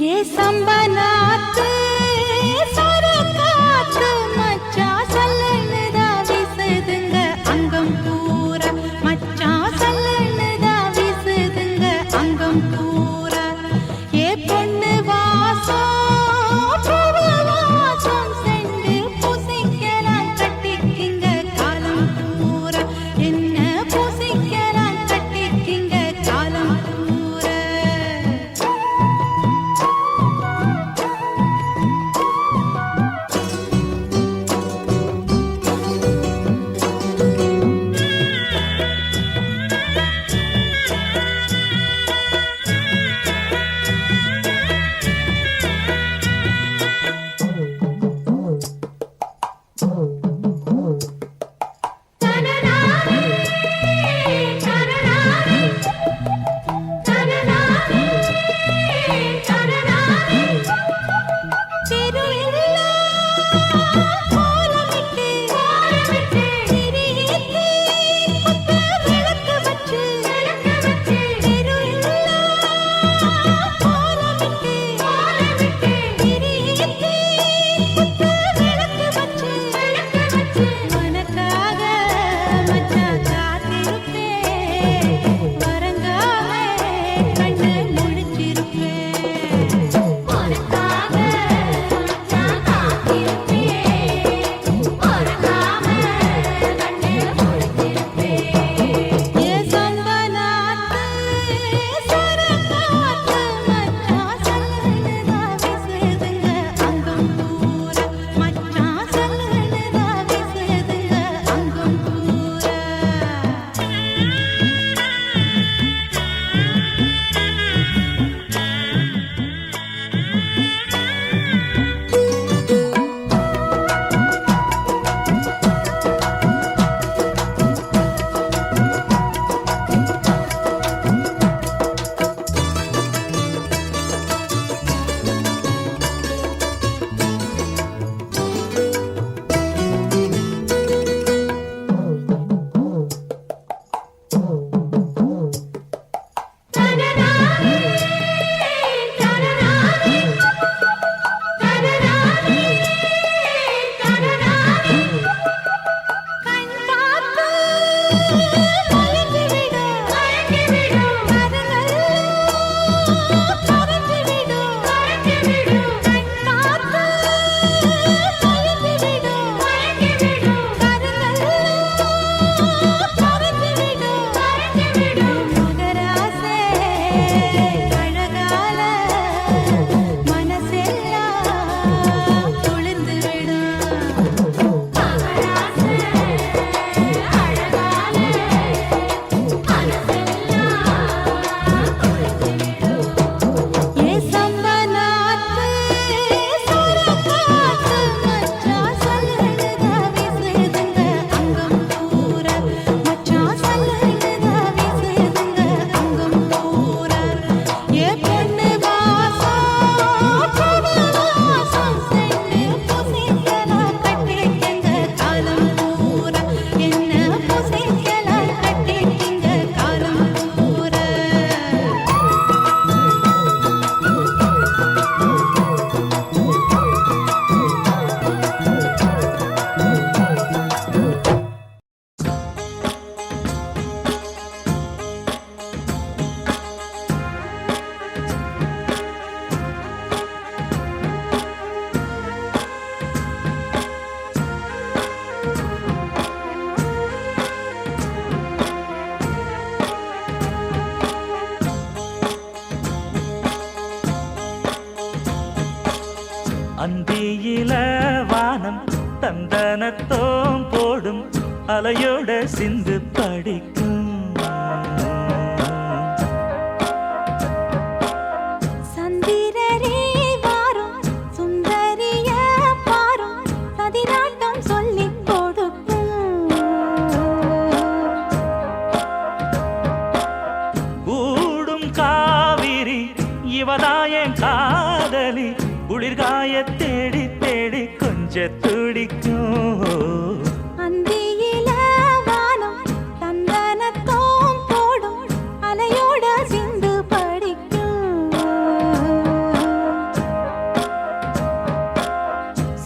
ये संबनाते सरकाते मच्चा सल्लनदा विसदंग अंगम पूरा मच्चा सल्लनदा विसदंग अंगम पूरा ये பொண்ணு வாசம் பூவாசம் செண்டு பூசிக்கலாம் கட்டிக்கிங்க காலம் பூரா என்ன பூசிக்கலாம் கட்டிக்கிங்க காலம் பூரா அந்தியில வானம் தந்தனத்தோம் போடும் அலையோட சிந்து படிக்கும் சந்திரரே வாரும் சுந்தரிய பாரும் சதிராட்டம் சொல்லிக் கொடுக்கும் கூடும் காவிரி இவதாயன் காதலி குளிர்காய தேடி தேடி கொஞ்ச துடிக்கும் அந்தியில வானம் தந்தனத்தோம் போடும் அலையோட சிந்து படிக்கும்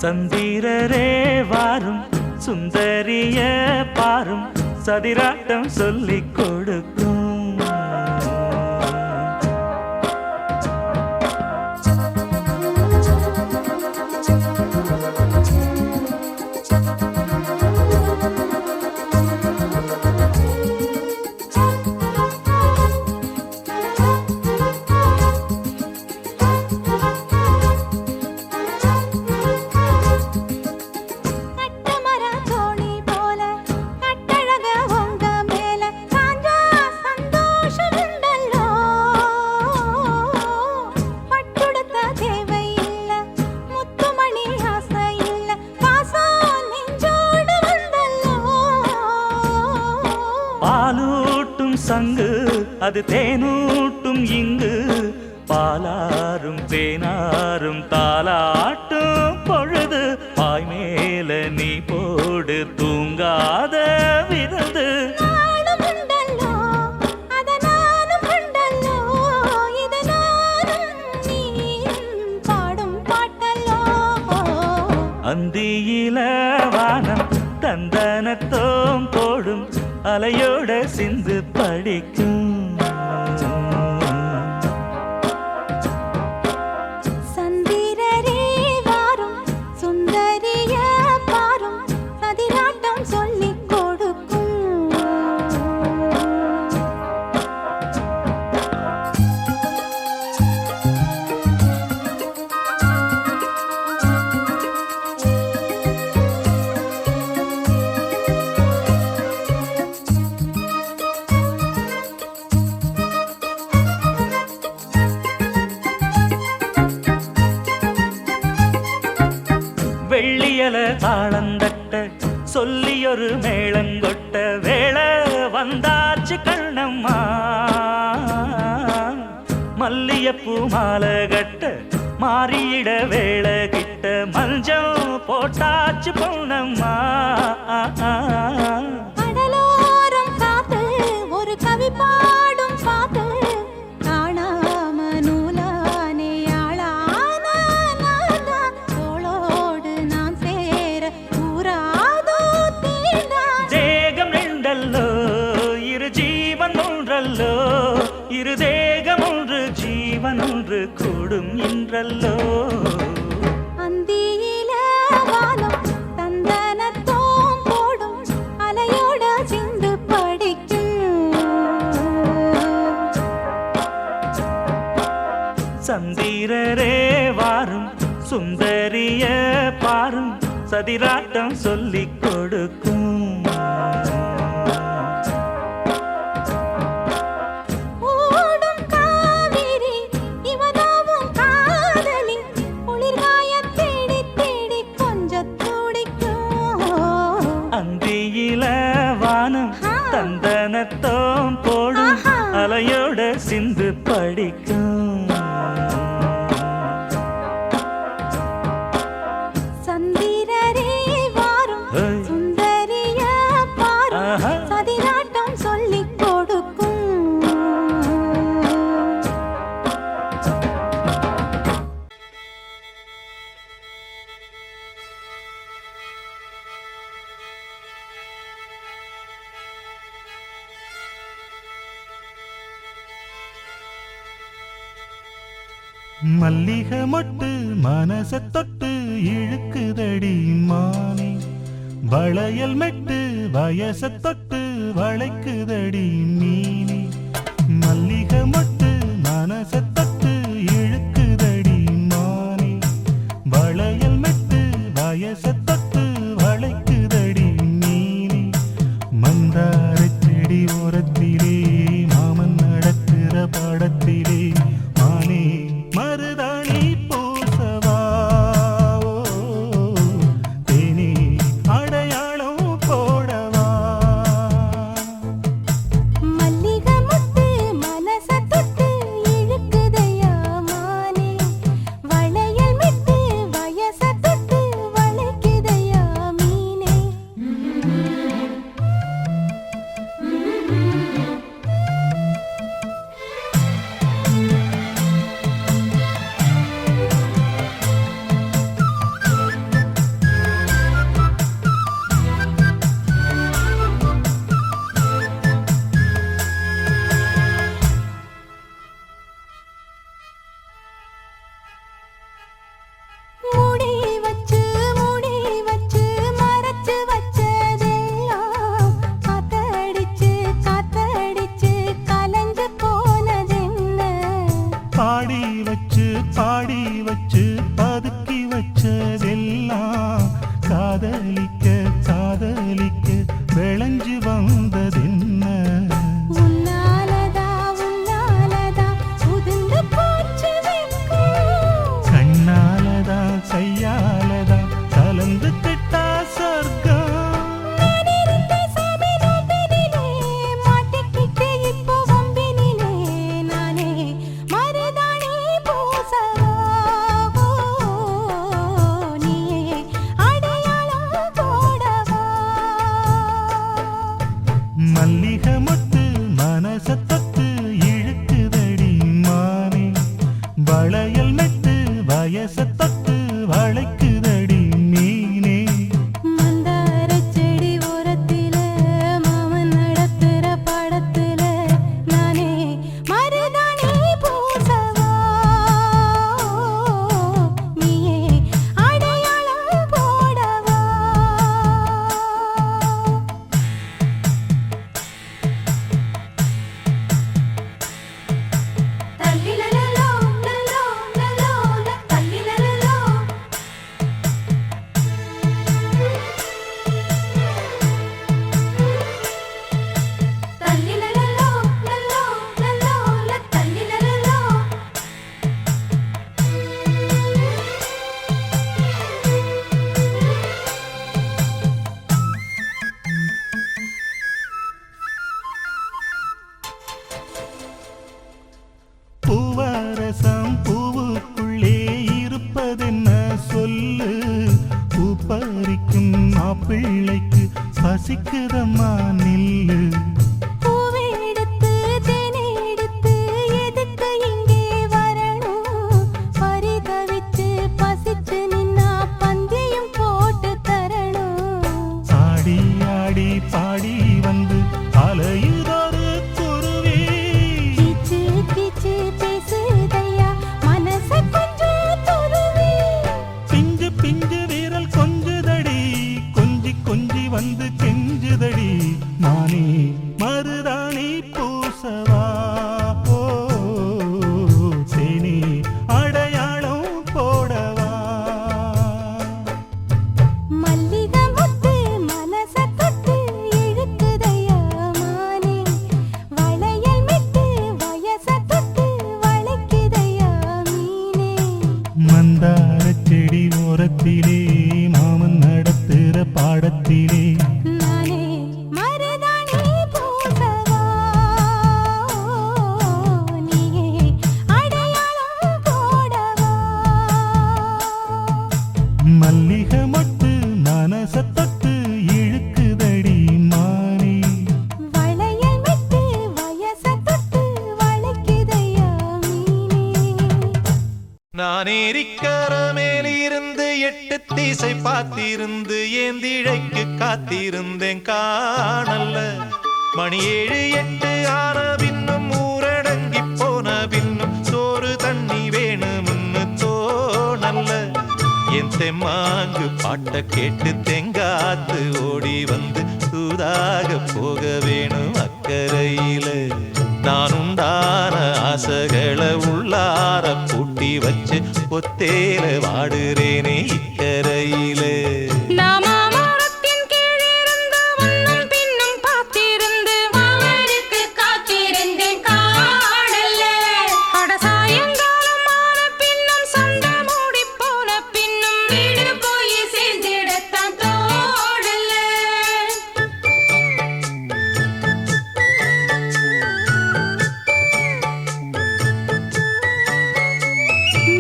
சந்திரரே வாரும் சுந்தரிய பாரும் சதிராட்டம் சொல்லிக் கொடுக்கும். பாலூட்டும் சங்கு அது தேனூட்டும் இங்கு பாலாரும் தேனாரும் தாலாட்டும் பொழுது பாய் மேல நீ போடு தூங்காத விருது. அந்தியில வானம் தந்தனத்தோம் போடும் அலையோட சிந்து படிக்கும். சந்திரரே வாரும் சுந்தரிய பாரும் சதிராட்டம் சொல்லிக் கொடுக்கும். வெள்ளியல தாளந்தட்ட சொல்லியொரு மேளங்கொட்ட வேளை வந்தாச்சு கண்ணம்மா. மல்லியப்பூ மாலை கட்ட மாறியிட வேளை கிட்ட மஞ்சள் போட்டாச்சு பொன்னம்மா. கடலோரம் காத்து ஒரு கவி பாடும் பாத்து காணாம நூலானே ஆளான தோளோடு நான் சேர கூறாதோ தீண்டா. தேகம் ரெண்டல்லோ இரு ஜீவன் ஒன்றல்லோ இரு தேகம் ஒன்று ஜீவன் ஒன்று கூடும் இன்றல்லோ. அந்தியில வானம் தந்தனத்தோம் போடும் அலையோட சிந்து படிக்கும். சந்திரரே வாரும் சுந்தரிய பாரும் சதிராட்டம் சொல்லிக் கொடுக்கும். ஓடும் காவிரி இவதாவும் காதலி குளிர்காய தேடி தேடி கொஞ்சம் துடிக்கும். அந்தியில வானம் தந்தனத்தோம் போடும் அலையோட சிந்து படிக்கும். சந்திரரே வாரும் சுந்தரிய பாரும் சதிராட்டம் சொல்லிக் கொடுக்கும். மல்லிகை மொட்டு மனச தொட்டு இழுக்குதடி மானே. வளையல் மெட்டு வயச தொட்டு வளைக்குதடி மீனே. மல்லிகை மொட்டு மனச தொட்டு இழுக்குதடி மானே. வளையல் மெட்டு வயச தொட்டு வளைக்குதடி மீனே. மந்தார செடி ஓரத்திலே மாமன் நடக்கிற படத்திலே மானே மருதாணி பூசவா தேனி அடையாளம் போடவா. மல்லிகை மனச தொட்டு இழுக்குதடி மானே வளையல் மெட்டு வயச தொட்டு வளைக்குதடி மீனே மந்தாரச் செடி ஓரத்தில மாமன் நடத்துற படத்துல நானே மருதாணி பூசவா நீயே அடையாளம் போடவா தல்லிலலலோ லலோ லலோ தல்லிலலலோ தல்லிலலலோ லலோ லலோ தல்லிலலலோ பூவரசம் பூவுக்குள்ளே இருப்பதென்ன சொல்லு பூ பறிக்கும் மாப்பிள்ளைக்கு பசிக்குதம்மா நில்லு பூவை எடுத்து தேனை எடுத்து எதுக்கு இங்கே வரணும் பரிதவிச்சு பசிச்சு நின்னா பந்தியும் போட்டு தரணும் ஆடி ஆடி பாடி வந்து அலையுதொரு குருவி கீச்சு கீச்சு பேசுதையா மனச கொஞ்சம் துருவி பிஞ்சு பிஞ்சு வீரல் கொஞ்சுதடி கொஞ்சி கொஞ்சி வந்து கெஞ்சுதடி நானே மருதாணி பூசவா ஓ சேனி அடையாளம் போடவா மல்லிகை முத்து மனச தொட்டு இழுக்குதையா மானே வளையல் மெட்டு வயச தொட்டு வளைக்குதையா மீனே மந்தாரச் செடி ஓரத்திலே மாமன் நடத்துற பாடத்திலே நானே மருதாணி பூசவா நீயே அடையாளம் போடவா மல்லிகை மொட்டு மனச தொட்டு இழுக்குதடி மானே வளையல் மெட்டு வயச தொட்டு வளைக்குதையா மீனே நான் ஏரிக்கர மேலிருந்து 8 திசை பார்த்திருந்து ஏந்திழைக்கு காத்திருந்தேன் காணல்ல மணி 7 8 ஆன பின்னும் ஊரடங்கி போன பின்னும் சோறு தண்ணி வேணும்னு தோணல்ல என் தெம்மாங்கு பாட்ட கேட்டு தெங்காத்து ஓடி வந்து சூதாக போக வேணும் அக்கறையில நான் உண்டான ஆசைகளை உள்ளார பூட்டி வச்சு ஒத்தேல வாடுறேனே இக்கரையிலே நாமமரத்தின் கீழிருந்து முன்னும் பின்னும் பார்த்திருந்து மாமனுக்கு காத்திருந்தேன் காணல்ல அட சாயங்காலம் ஆன பின்னும் சண்டை மூடி போன பின்னும் வீடு போய் சேர்ந்திடத்தான் தோடல்ல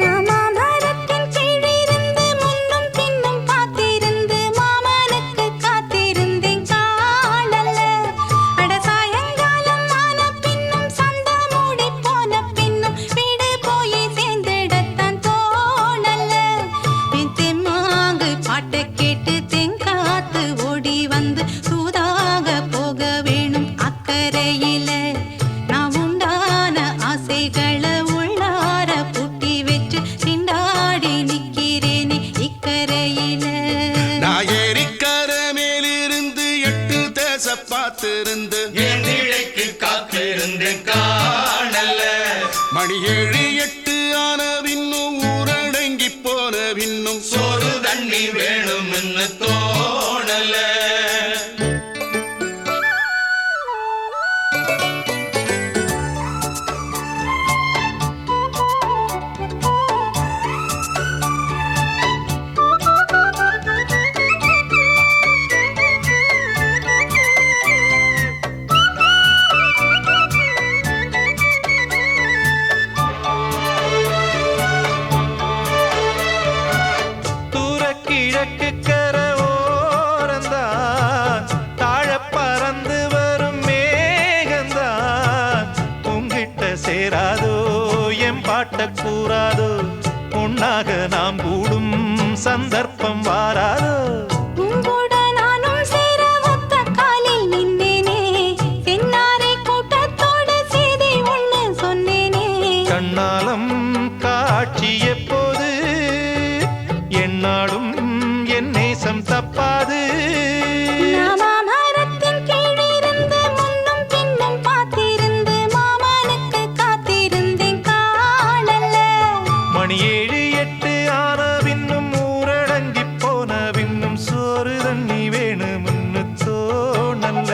நாமமரத்தின் கீழிருந்து முன்னும் பின்னும் பார்த்திருந்து மாமனுக்கு காத்திருந்தேன் காணல்ல அட சாயங்காலம் ஆன பின்னும் சண்டை மூடி போன பின்னும் வீடு போய் சேர்ந்திடத்தான் தோணல்ல என் தெம்மாங்கு பாட்டை கேட்டு தெங்காத்து ஓடி வந்து சூதாக போக வேணும் அக்கறையில நான் உண்டான ஆசைகளை உள்ளார பூட்டி வச்சு திண்டாடி நிக்கிறேனே இக்கரையில நான் ஏரிக்கர மேலிருந்து 8 தேச பார்த்திருந்து ஏந்திழைக்கு காத்திருந்தேன் காணல்ல மணி 7 8 ஆன பின்னும் ஊரடங்கி போன பின்னும் சோறு தண்ணி வேணும்னு தோணல சேராதோ எம் பாட்ட கூறாதோ பொன்னாக நாம் கூடும் சந்தர்ப்பம் வாராதோ உங்கூட நானும் சேர ஒத்த காலில் நின்னேனே தென்னாரை கூட்டத்தோடு செய்தி ஒண்ணு சொன்னேனே கண்ணாலம் காட்சி எப்போது என்னாலும் என் நேசம் தப்பாது மரத்தின் கீழிருந்து முன்னும் பின்னும் பார்த்திருந்து மாமனுக்கு காத்திருந்தேன் காணல மணி 7 8 ஆன பின்னும் ஊரடங்கி போன பின்னும் சோறு தண்ணி வேணும்னு தோணல்ல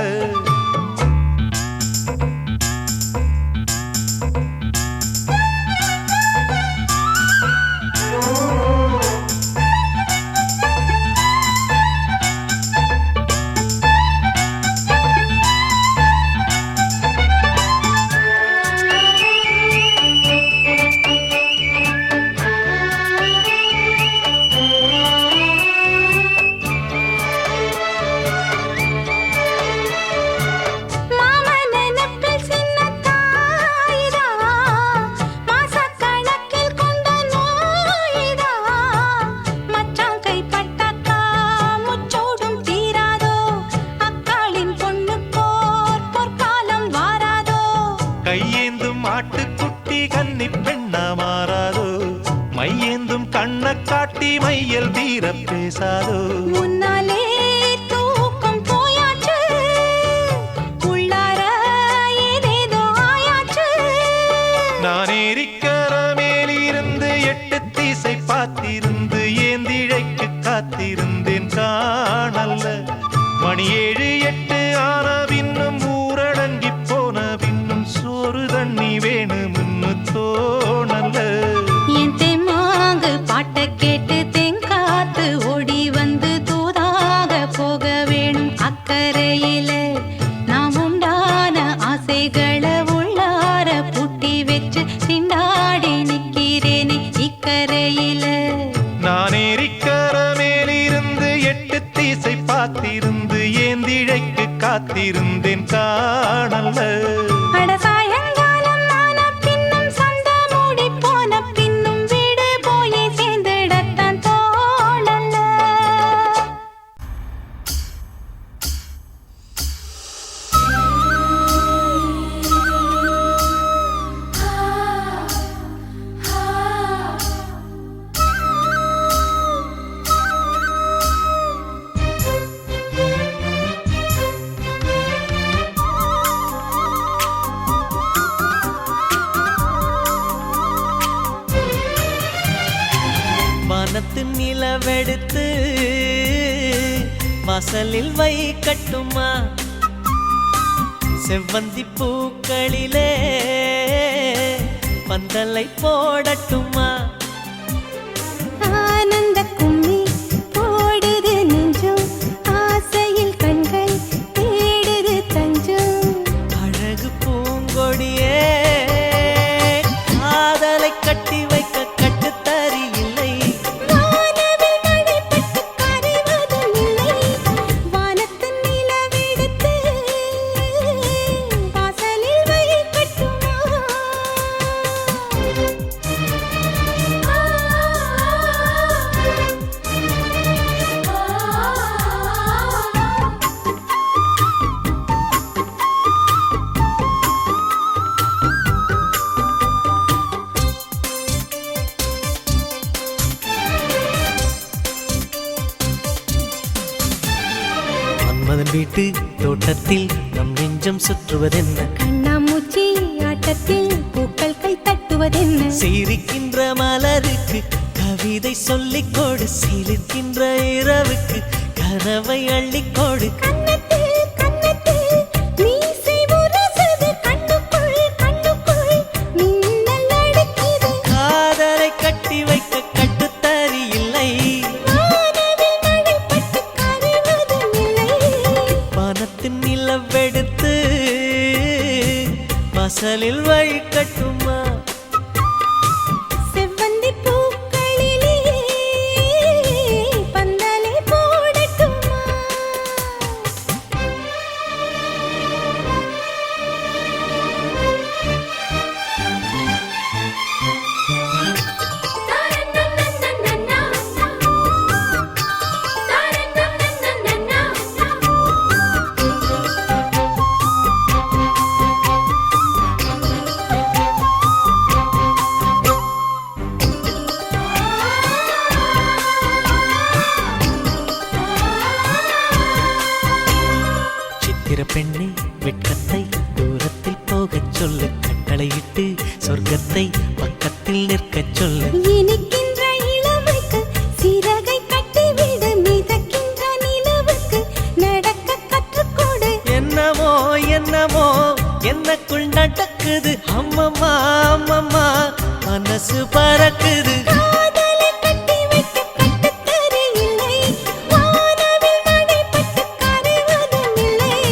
கையேந்தும் ஆட்டுக்குட்டி கன்னி பெண்ணா மாறாதோ மையேந்தும் கண்ண காட்டி மையல் தீர பேசாதோ முன்னாலே தூக்கம் போயாச்சு உள்ளார ஏதேதோ ஆயாச்சு நான் ஏரிக்கர மேலிருந்து 8 திசை பார்த்திருந்து ஏந்திழைக்கு காத்திருந்தேன் காணல்ல மணி 7 8 ஆன பின்னும் ஊரடங்கி போன பின்னும் சோறு தண்ணி வேணும்னு தோணல்ல என் தெம்மாங்கு பாட்ட கேட்டு தெங்காத்து ஓடி வந்து தூதாக போக வேணும் அக்கறையில நாம் உண்டான ஆசைகளை உள்ளார பூட்டி வச்சு திண்டாடி நிக்கிறேனே இக்கரையில நான் ஏரிக்கர மேலிருந்து 8 திசை பார்த்திருந்து ஏந்திழைக்கு காத்திருந்தேன் காணல்ல அட சாயங்காலம் ஆன பின்னும் சந்த மூடி போன பின்னும் வீடு போய் சேர்ந்திடத்தான் தோணல வானத்து நிலவெடுத்து வாசலில் வைக்கட்டுமா செவ்வந்தி பூக்களிலே பந்தலை போடட்டுமா ஆனந்த கும்மி போடுது நெஞ்சம் ஆசையில் கண்கள் தேடுது தஞ்சம் அழகு பூங்கொடியே காதலை கட்டி வைக்க கட்டுத்தறி இல்லை வானவில் மழைப்பட்டு கரைவதும் இல்லை வானத்து நிலவெடுத்து வாசலில் வைக்கட்டுமா மன்மதன் வீட்டு தோட்டத்தில் நம் நெஞ்சம் சுற்றுவதென்ன கண்ணாமூச்சி ஆட்டத்தில் பூக்கள் கை தட்டுவதென்ன சிரிக்கின்ற மலருக்கு கவிதை சொல்லிக் கொடு சிலிர்க்கின்ற இரவுக்கு கனவை அள்ளிக்கொடு கண்ணத்தில் கண்ணத்தில் மீசை முரசுது கண்ணுக்குள் கண்ணுக்குள் மின்னல் அடிக்குது காதலை கட்டி வைக்க கட்டுத்தறி இல்லை வானவில் மழைப்பட்டு கரைவதும் இல்லை வானத்தின் நிலவெடுத்து வாசலில் வைக்கட்டுமா செவ்வந்தி பூக்களிலே பந்தலை போடட்டுமா சொல்லு கட்டளையிட்டு சொர்க்கத்தை பக்கத்தில் நிற்கச் சொல்லு இனிக்கின்ற இளமைக்கு சிறகை கட்டிவிடு மிதக்கின்ற நிலவுக்கு நடக்க கற்றுக்கொடு என்னமோ என்னமோ என்னக்குள் நடக்குது அம்மம்மா அம்மம்மா மனசு பறக்குது காதலை கட்டி வைக்க கட்டுத்தரு இல்லை வானவில் நடைபட்டு கரைவதும் இல்லை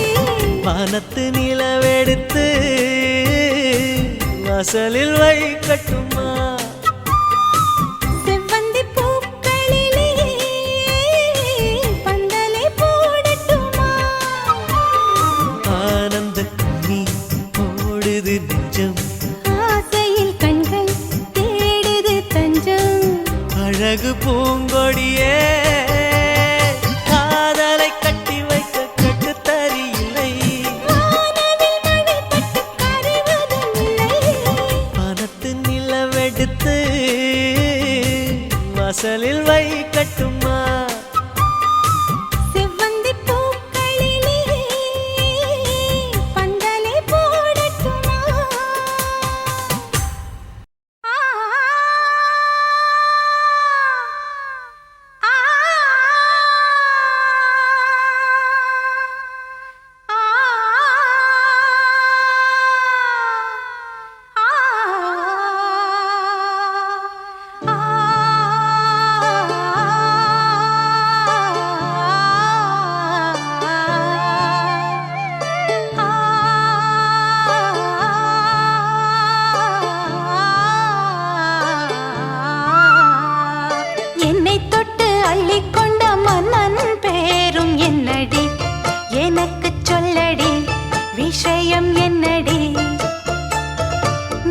வானத்து நிலவெடுத்து வாசலில் வைக்கட்டுமா செவ்வந்தி பூக்களிலே பந்தலை போடட்டுமா ஆனந்த கண்ணி ஓடுது நெஞ்சம் ஆசையில் கண்கள் தேடுது தஞ்சம் அழகு பூங்கொடியே காதலை கட்டி வைக்க கட்டுத்தறி இல்லை வானவில் நடைபட்டு கரைவதும் இல்லை பணத்து நிலவெடுத்து வாசலில் வைக்கட்டுமா செவ்வந்தி பூக்களிலே பந்தலை போடட்டுமா ஆ ஆ என்னை தொட்டு அள்ளிக்கொண்ட மன்னன் பேரும் என்னடி எனக்கு சொல்லடி விஷயம் என்னடி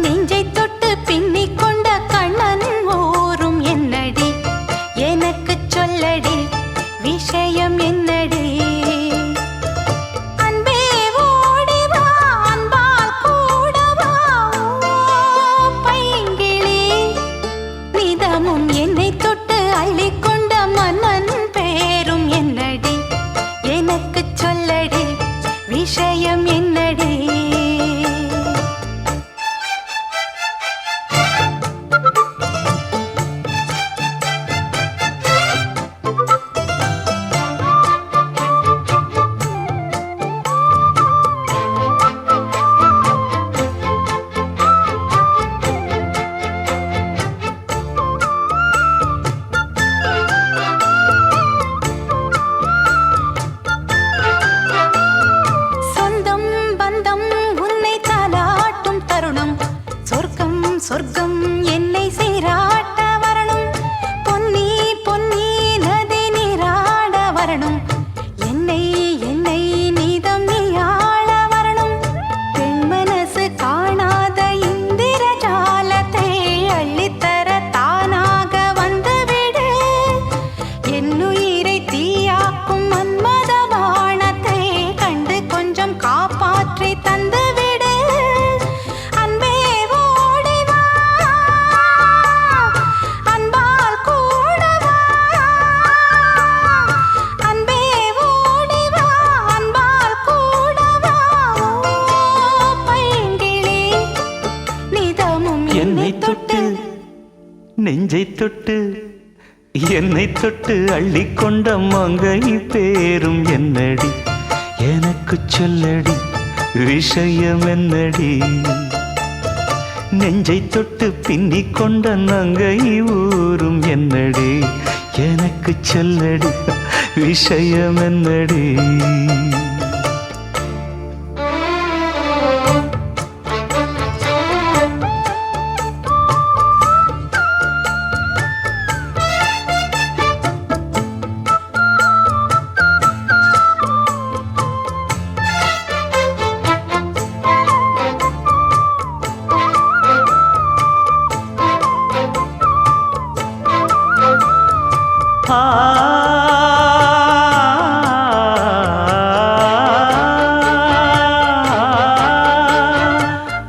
நெஞ்சை தொட்டு பின்னிக் கொண்ட கண்ணன் ஊரும் என்னடி எனக்கு சொல்லடி விஷயம் என்னடி அன்பே ஓடி வா அன்பால் கூட வா பைங்கிளி நிதமும் என்னை தொட்டு அள்ளிக்கொண்ட மன்னன் பேரும் என்னடி எனக்கு சொல்லடி விஷயம் என்னடி சொந்தம் பந்தம் உன்னை தாலாட்டும் தருணம் சொர்க்கம் சொர்க்கம் என்னை சீராட்ட வரணும் பொன்னி பொன்னி நதி நீராட வரணும் என்னை என்னை நீதம் நீயாள வரணும் பெண் மனசு காணாத இந்திர ஜாலத்தை அள்ளித்தர தானாக வந்துவிடு என்னுயிரை தீயாக்கும் மன்மத பாணத்தை கண்டு கொஞ்சம் காப்பாற்றி தந்துவிடு அன்பே ஓடி வா அன்பால் கூட வா அன்பே ஓடி வா அன்பால் கூட வா பைங்கிளி நிதமும் என்னை தொட்டு நெஞ்சை தொட்டு என்னை தொட்டு அள்ளிக்கொண்ட மங்கை பேரும் என்னடி எனக்கு சொல்லடி விஷயம் என்னடி நெஞ்சை தொட்டு பின்னிக் கொண்ட நங்கை ஊரும் என்னடி எனக்கு சொல்லடி விஷயம் என்னடி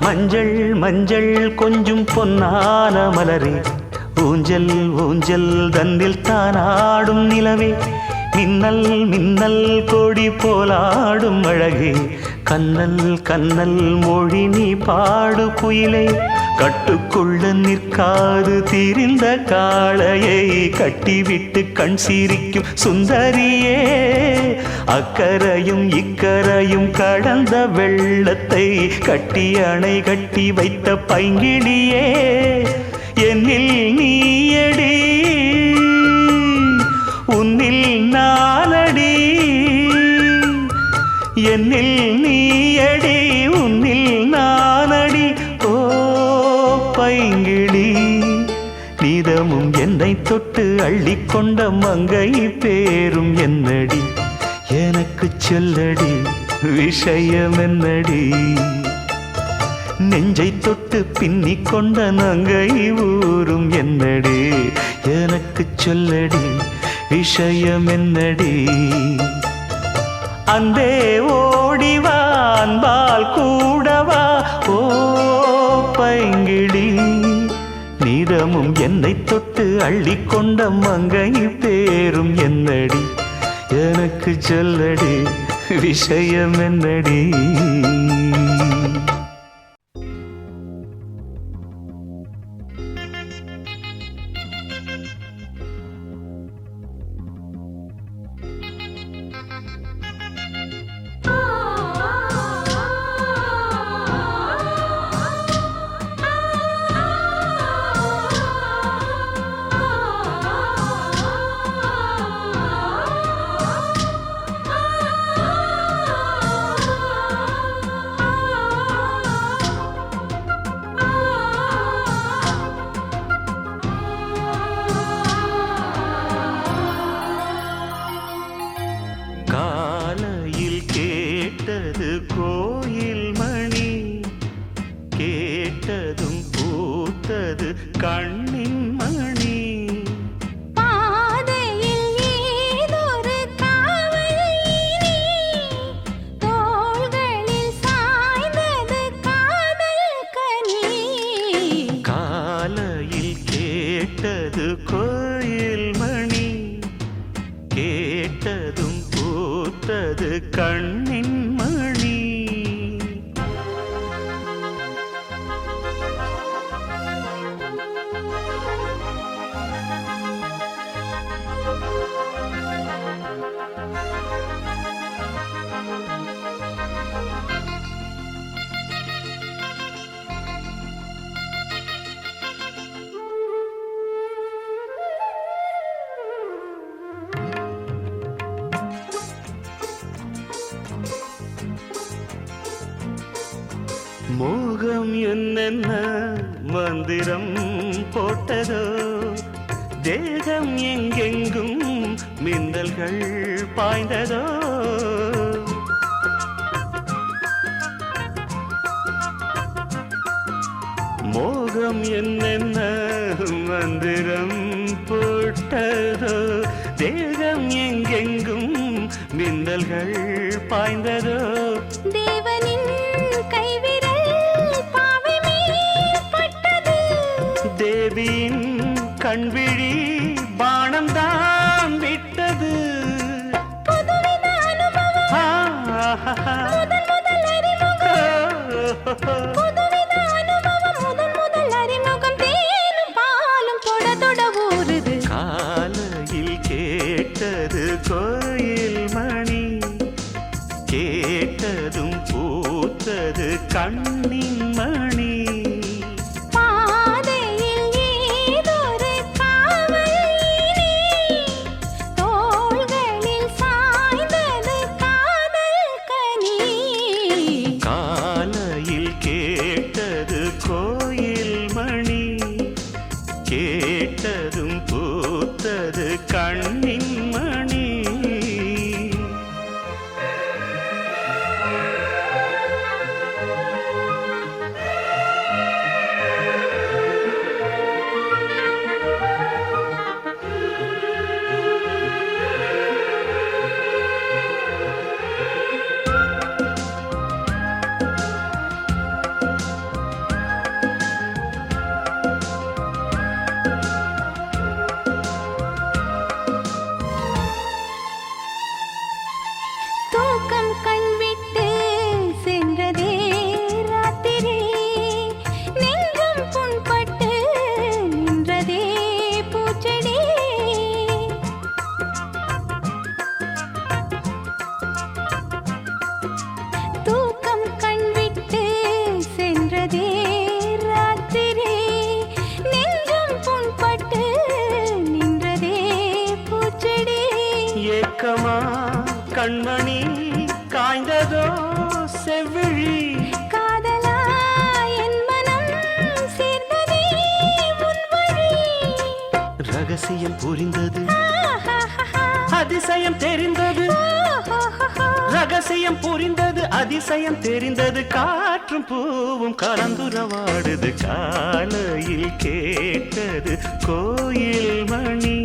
மஞ்சள் மஞ்சள் கொஞ்சம் பொன்னான மலரே ஊஞ்சல் ஊஞ்சல் தன்னில் தானாடும் நிலவே மின்னல் மின்னல் கொடி போலாடும் அழகே கண்ணல் கண்ணல் மொழி நீ பாடு குயிலை, கட்டுக்குள்ள நிற்காது திரிந்த காளையை கட்டிவிட்டு கண் சிரிக்கும் சுந்தரியே, அக்கரையும் இக்கரையும் கடந்த வெள்ளத்தை கட்டி அணை கட்டி வைத்த பைங்கிளியே, என்னில் நீயடி உன்னில் நானடி, என்னில் நீயடி உன்னில் நானடி. ஓ பைங்கிளி, நீதமும் என்னை தொட்டு அள்ளிக்கொண்ட மங்கை பேரும் என்னடி, எனக்கு சொல்லடி விஷயம் என்னடி, நெஞ்சை தொட்டு பின்னி கொண்ட நங்கை ஊரும் என்னடி, எனக்கு சொல்லடி விஷயம் என்னடி. அந்தே ஓடிவா அன்பால் கூடவா ஓ பைங்கிளி, நீதமும் என்னை தொட்டு அள்ளிக்கொண்ட மங்கை பேரும் என்னடி, எனக்கு சொல்லடி விஷயம் என்னடி. காலையில் கேட்டது கோயில் மணி, கேட்டதும் பூத்தது கண்ணின் மணி, பாதையில் ஏதொரு காவல், தோள்களில் சாய்ந்தது காதல் கனி. காலையில் கேட்டது கோயில் மணி, கேட்டதும் பூத்தது கண்ணின் மணி. மோகம் என்னென்ன மந்திரம் போட்டதோ, தேகம் எங்கெங்கும் மின்னல்கள் பாய்ந்ததோ, மோகம் என்னென்ன மந்திரம் போட்டதோ, தேகம் எங்கெங்கும் மின்னல்கள் பாய்ந்ததோ, தேவனின் கைவிரல் பாவை மேல் பட்டது, தேவியின் கண்விழி பாணம் தான் விட்டது, புதுவித அனுபவம் முதல் முதல் அறிமுகம், புதுவித அனுபவம் முதல் முதல் அறிமுகம், தேனும் பாலும் தொட தொட ஊறுது. காலையில் கேட்டது கோயில் மணி, கேட்டதும் பூத்தது கண்ணின் மணி, பாதையில் ஏதொரு காவல், தோள்களில் சாய்ந்தது காதல் கனி. காலையில் கேட்டது கோயில் மணி, கேட்டதும் பூத்தது கண்ணின் மணி. ரகசியம் புரிந்தது அதிசயம் தெரிந்தது ரகசியம் புரிந்தது அதிசயம் தெரிந்தது காற்றும் பூவும் கலந்துரவாடுது காலையில் கேட்டது கோயில் மணி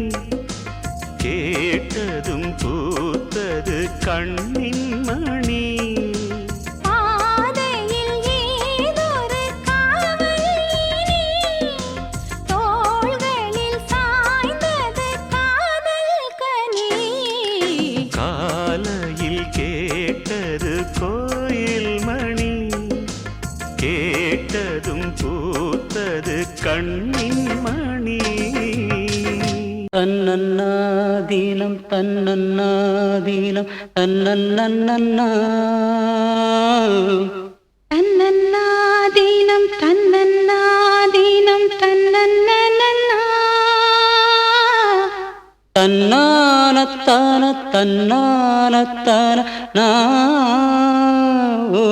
கேட்டதும் பூத்தது கண்ணின் மணி பாதையில் ஏதொரு காவல் தோள்களில் சாய்ந்தது காதல் கனி காலையில் கேட்டது கோயில் மணி கேட்டதும் பூத்தது கண்ணின் மணி தன்னன்னாதீனம் தன்னன்னாதீனம் தன்னன்னன்னா தன்னன்னாதீனம் தன்னன்னாதீனம் தன்னன்னன்னா தன்னானத்தான தன்னானத்தான நா ஓ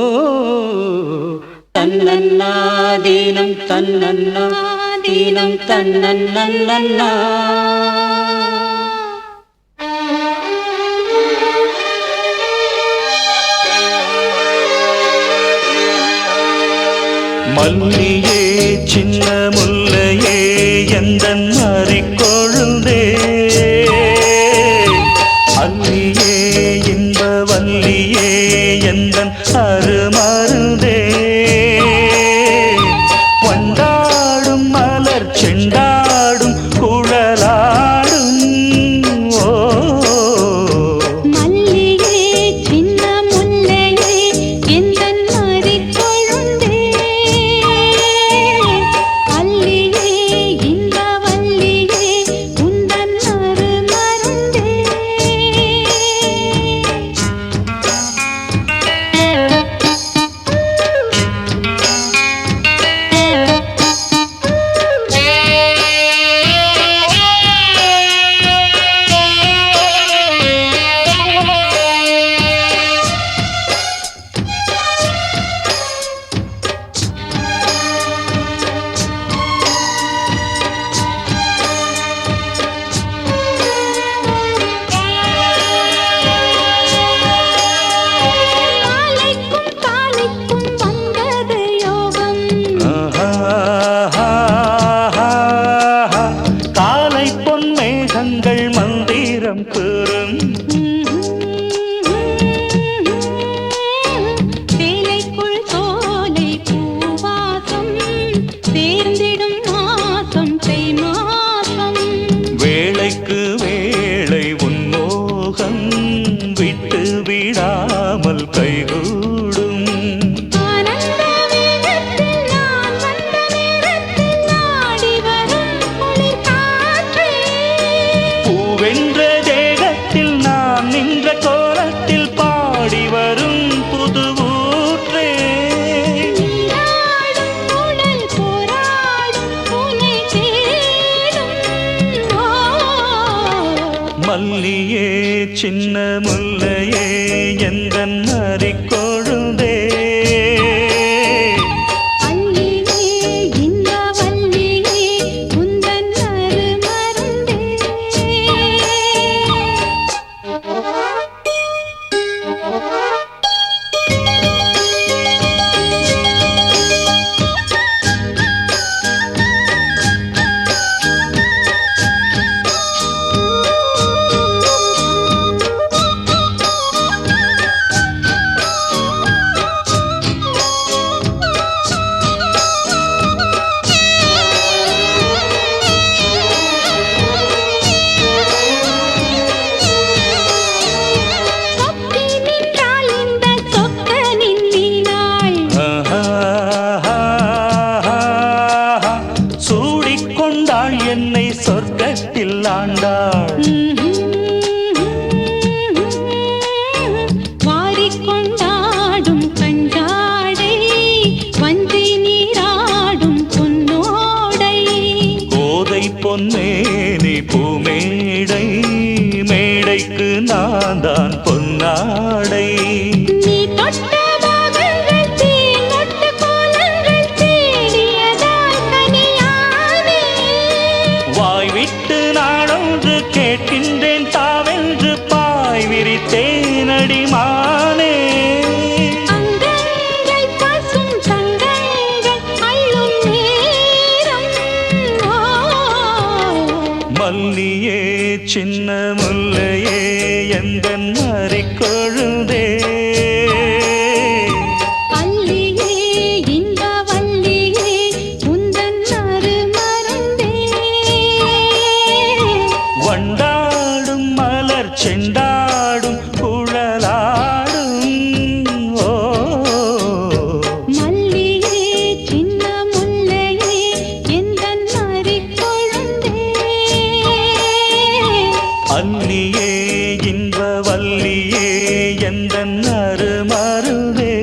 தன்னன்னாதீனம் தன்னன்னாதீனம் தன்னன்னன்னா மல்லியே சின்ன முல்லையே எந்தன் மாறிக்கொழுந்தே அல்லியே இன்ப வல்லியே எந்தன் அருமருந்தே வண்டாடும் மலர் செண்டாடும் குழலாடும் ஓ மல்லிகே சின்ன முல்லையே எந்தன் மறிக்கொழுந்தே அல்லியே இன்ப வல்லியே உந்தன் கேட்கின்றேன் தாவென்று பாய் விரித்தேனடி மானே. அங்கங்கள் பசும் தங்கங்கள் அள்ளும் நேரம். மல்லியே சின்ன முல்லையே எந்தன் மறிக்கொழுந்தே. அல்லியே இன்ப வல்லியே உந்தன் அருமருந்தே. வண்டாடும் மலர் செண்டாடும் குழலாடும். ஓ மல்லியே சின்ன முல்லையே எந்தன் மறிக்கொழுந்தே. அல்லியே இன்ப வல்லியே எந்தன் அருமருவே.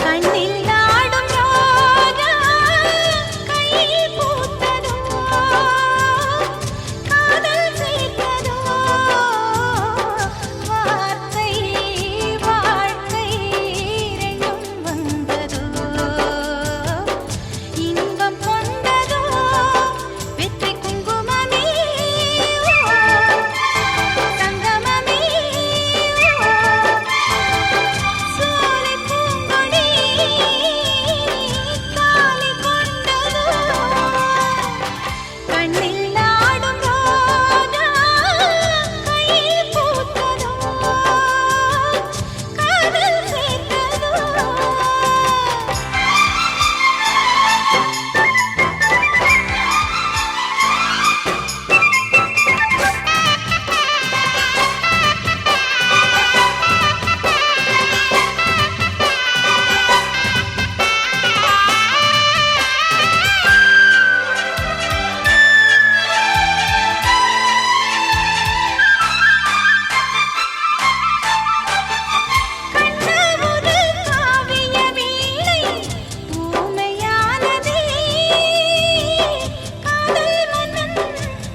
கண்ணில் ஆடும் ரோஜா கையில் பூத்ததோ, காதல் சேர்த்ததோ, வார்த்தை வாழ்க்கை இரண்டும் வந்ததோ, இன்பம் கொண்டதோ, வெற்றி குங்குமமே சங்கமமே, சோலை பூங்கொடி காலை கொண்டதோ, கண்ணில் ஆடும் ரோஜா கையில் பூத்ததோ, காதல் சேர்த்ததோ. கண்ணமுது காவிய வீணை ஊமையானதே, காதல் மன்னன்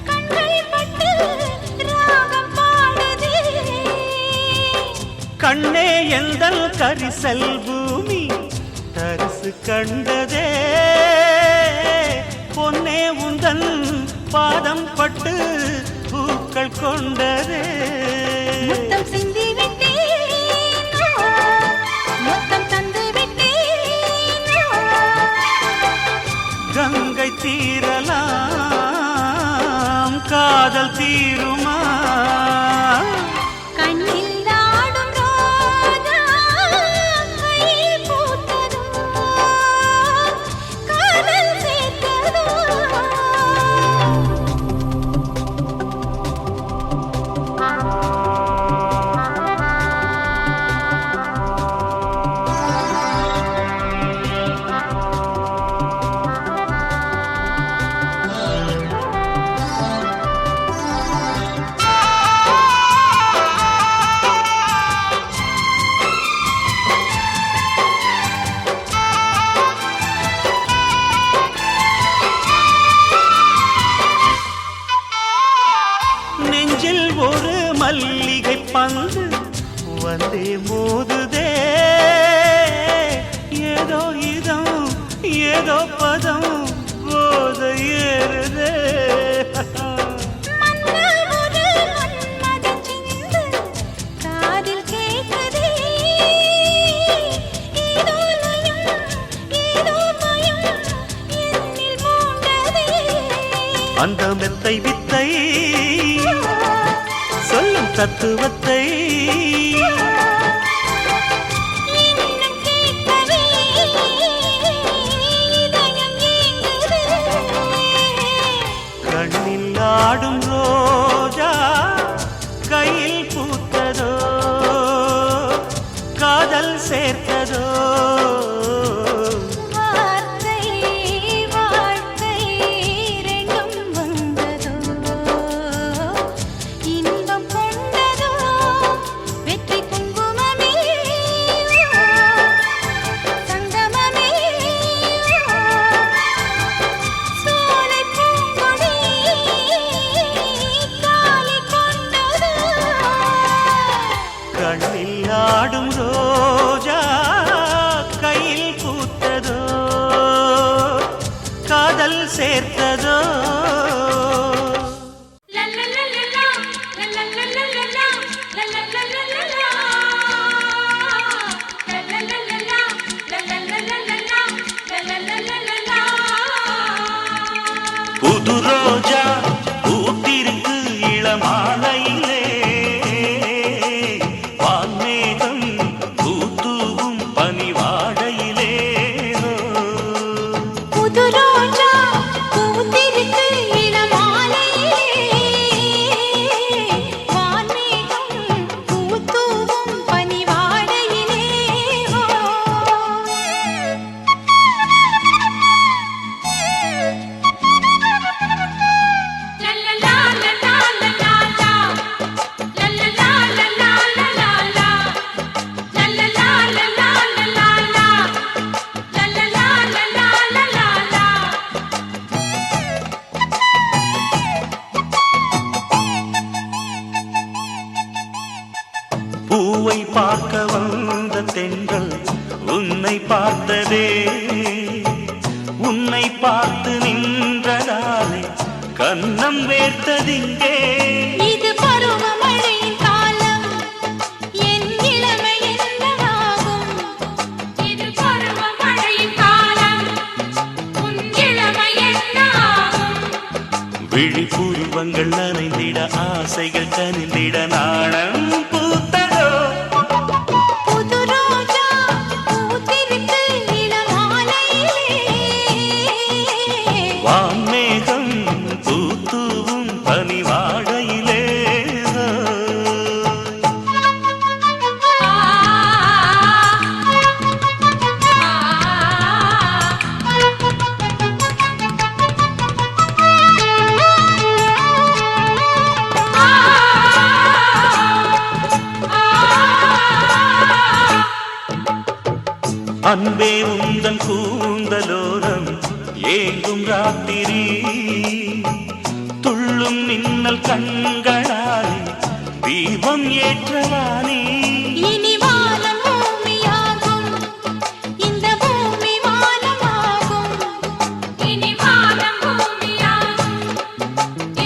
கண்கள் பட்டு ராகம் பாடுதே. கண்ணே எந்தல் கரிசல் பூமி தரிசு கண்டதே. பொன்னே உந்தன் பாதம் பட்டு பூக்கள் கொண்டதே. முத்தம் சிந்தி விட்டேன், முத்தம் தந்து விட்டேன். கங்கை தீரலாம் காதல் தீருமா. கண்ணில் ஆடும் ரோஜா கையில் பூத்ததோ, காதல் சேர்த்ததோ. நெஞ்சில் ஒரு மல்லிகை பந்து வந்தே மோதுதே. ஏதோ இதம் ஏதோ பதம் போத ஏறுதே. மன்னமுது மன்மதச் சிந்து காதில் கேட்குதே. ஏதோ லயம், ஏதோ பயம் என்னில் மூண்டதே. அந்த மெத்தை வித்தை சொல்லும் தத்துவத்தை இன்னும் கேட்கவே இதயம் ஏங்குதே. கண்ணில் ஆடும் ரோஜா கையில் பூத்ததோ, காதல் சேர்த்ததோ. வார்த்தை வாழ்க்கை இரண்டும் வந்ததோ, சேர்த்ததோ புது ரோஜா பூத்திருக்கு இளமாலையிலே வான்மேகம் பூத்தூவும் பனிவாடையிலே புது ரோஜா பூத்திருக்கு இளமாலையிலே வான்மேகம் பூத்தூவும் பனிவாடையிலே பூவை பார்க்க வந்த தென்றல் உன்னை பார்த்ததே உன்னை பார்த்து நின்றதாலே கன்னம் வேர்த்ததிங்கே இது பருவமழையின் காலம் என் இளமை என்னவாகும் இது பருவமழையின் காலம் உன் இளமை என்னவாகும் விழிப்புருவங்கள் நனைந்திட ஆசைகள் கனிந்திட நாணம் பூத்ததோ புது ரோஜா பூத்திருக்கு இளமாலையிலே வான்மேகம் பூத்தூவும் பனிவாடையிலே அன்பே உந்தன் கூந்தலோரம் ஏங்கும் ராத்திரி துள்ளும் மின்னல் கண்களாலே தீபம் ஏற்றவானே இனி வானம் பூமியாகும் இந்த பூமி வானமாகும் இனி வானம் பூமியாகும்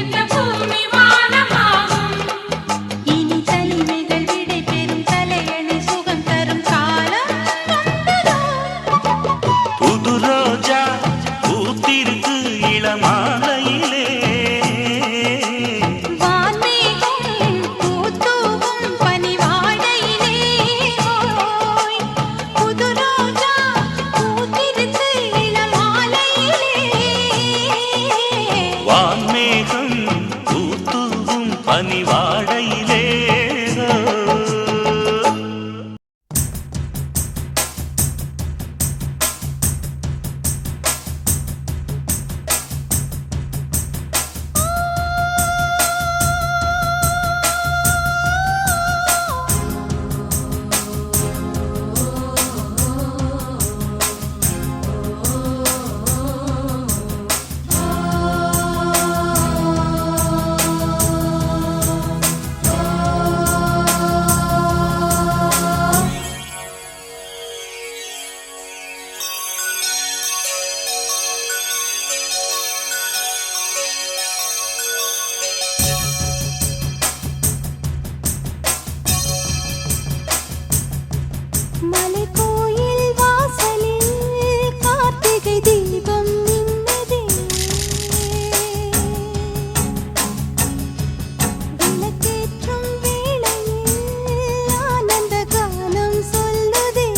இந்த பூமி வானமாகும் இனி தனிமைகள் விடை பெறும் தலையணை சுகம் தரும் காலம் வந்ததோ புது ரோஜா பூத்திருக்கு இளமாலையிலே வான்மேகம் பூத்தூவும் பனிவாடையிலே ஓய் புது ரோஜா பூத்திருக்கு இளமாலையிலே வான்மேகம் பூத்தூவும் பனிவாடையிலே மலைக்கோயில் வாசலில் கார்த்திகை தீபம் மின்னுதே விளக்கேற்றும் வேளையில் ஆனந்த கானம் சொல்லுதே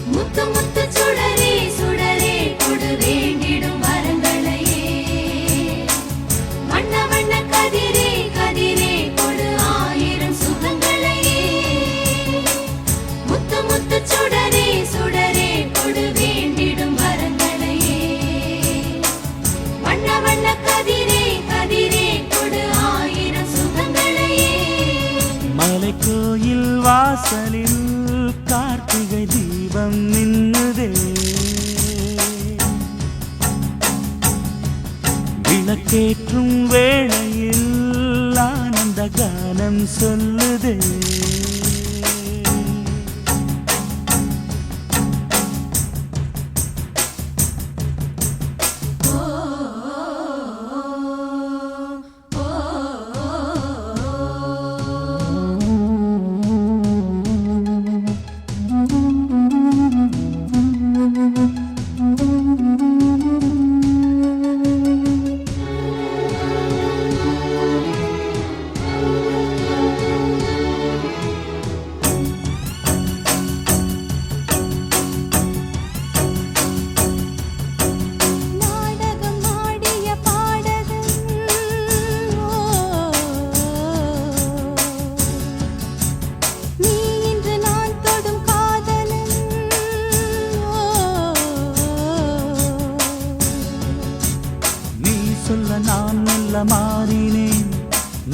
முத்து முத்து சுடரே சுடரே கொடு வேண்டிடும் வரங்களையே வண்ண வண்ண கதிரே கதிரே கொடு ஆயிரம் சுகங்களையே முத்து முத்து சுடரே சுடரே கொடு வேண்டிடும் வரங்களையே வண்ண வண்ண கதிரே கதிரே கொடு ஆயிரம் சுகங்களையே மலைக்கோயில் வாசலில் கார்த்திகை தீபம் நின்னுதே விளக்கேற்றும் வேளையில் ஆனந்த கானம் சொல்லுதே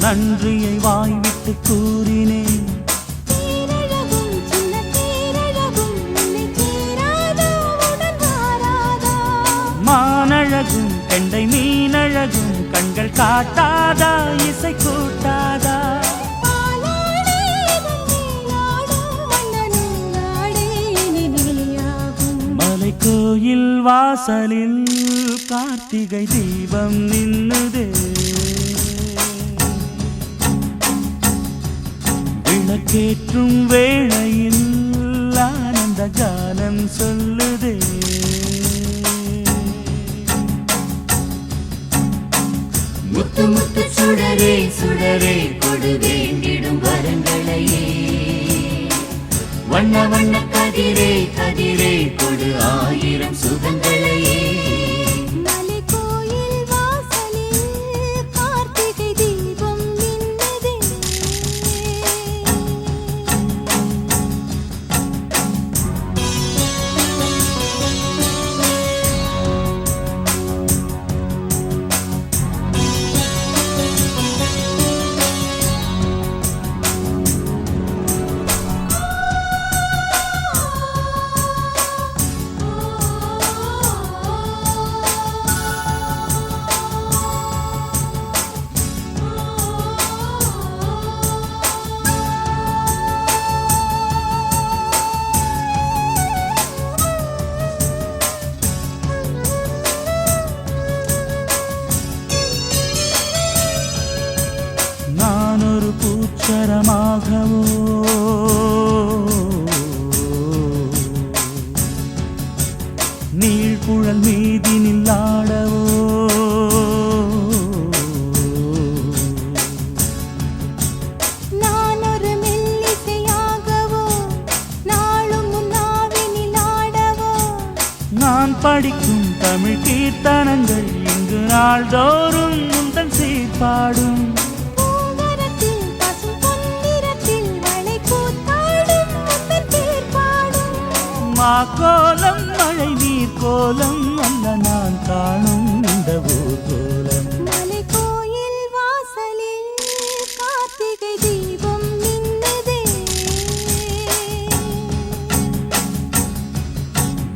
நன்றியை வாய்விட்டு கூறினேன். தேரழகும் சின்ன தேரழகும் உன்னை சேராதா உடன் வாராதா மானழகும் கெண்டை மீனழகும் கண்கள் காட்டாதா இசை கூட்டாதா பாலாடே நாடும் மன்னனும் நாடே நீயாகும் மலை கோயில் வாசலில் கார்த்திகை தீபம் நின்னுதே விளக்கேற்றும் வேளையில் ஆனந்த கானம் சொல்லுதே முத்து முத்து சுடரே சுடரே கொடு வேண்டிடும் வரங்களையே வண்ண வண்ண கதிரே கதிரே கொடு ஆயிரம் சுகங்களையே மலை கோயில் வாசலில் கார்த்திகை தீபம் மின்னுதே நான் ஒரு பூச்சரமாகவோ நீழ்குழல் மீதினில் ஆடவோ நான் ஒரு மெல்லிசையாகவோ நாளும் முன்னாவினில் ஆடவோ நான் படிக்கும் தமிழ் கீர்த்தனங்கள் இங்கு நாள்தோறும் முந்தன் சீர்பாடும் பூங்கரத்தில் பசும் பொன்னிறத்தில் வளை கூத்தாடும் முத்தன் தேர் பாடும் மாக்கோலம் மழை நீர் கோலம் அல்ல நான் காணும் இந்த ஊர்கோலம் மலை கோயில் வாசலில் கார்த்திகை தீபம் மின்னுதே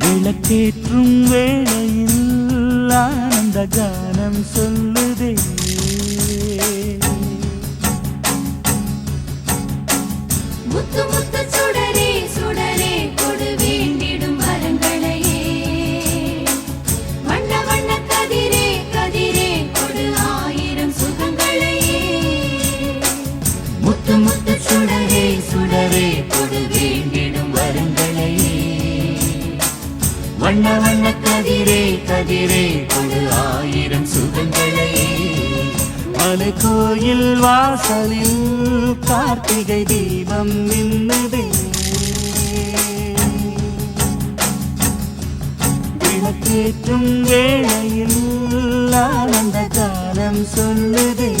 விளக்கேற்றும் வேளையில் ஆனந்த கானம் சொல்லுதே முத்து முத்து சுடரே சுடரே கொடு வேண்டிடும் வரங்களையே வண்ண வண்ண கதிரே கதிரே கொடு ஆயிரம் சுகங்களையே முத்து முத்து சுடரே சுடரே கொடு வேண்டிடும் வரங்களையே வண்ண வண்ண கதிரே கதிரே கொடு ஆயிரம் சுகங்களையே மலை கோயில் வாசலில் கார்த்திகை தீபம் மின்னுதே விளக்கேற்றும் வேளையில் ஆனந்த கானம் சொல்லுதே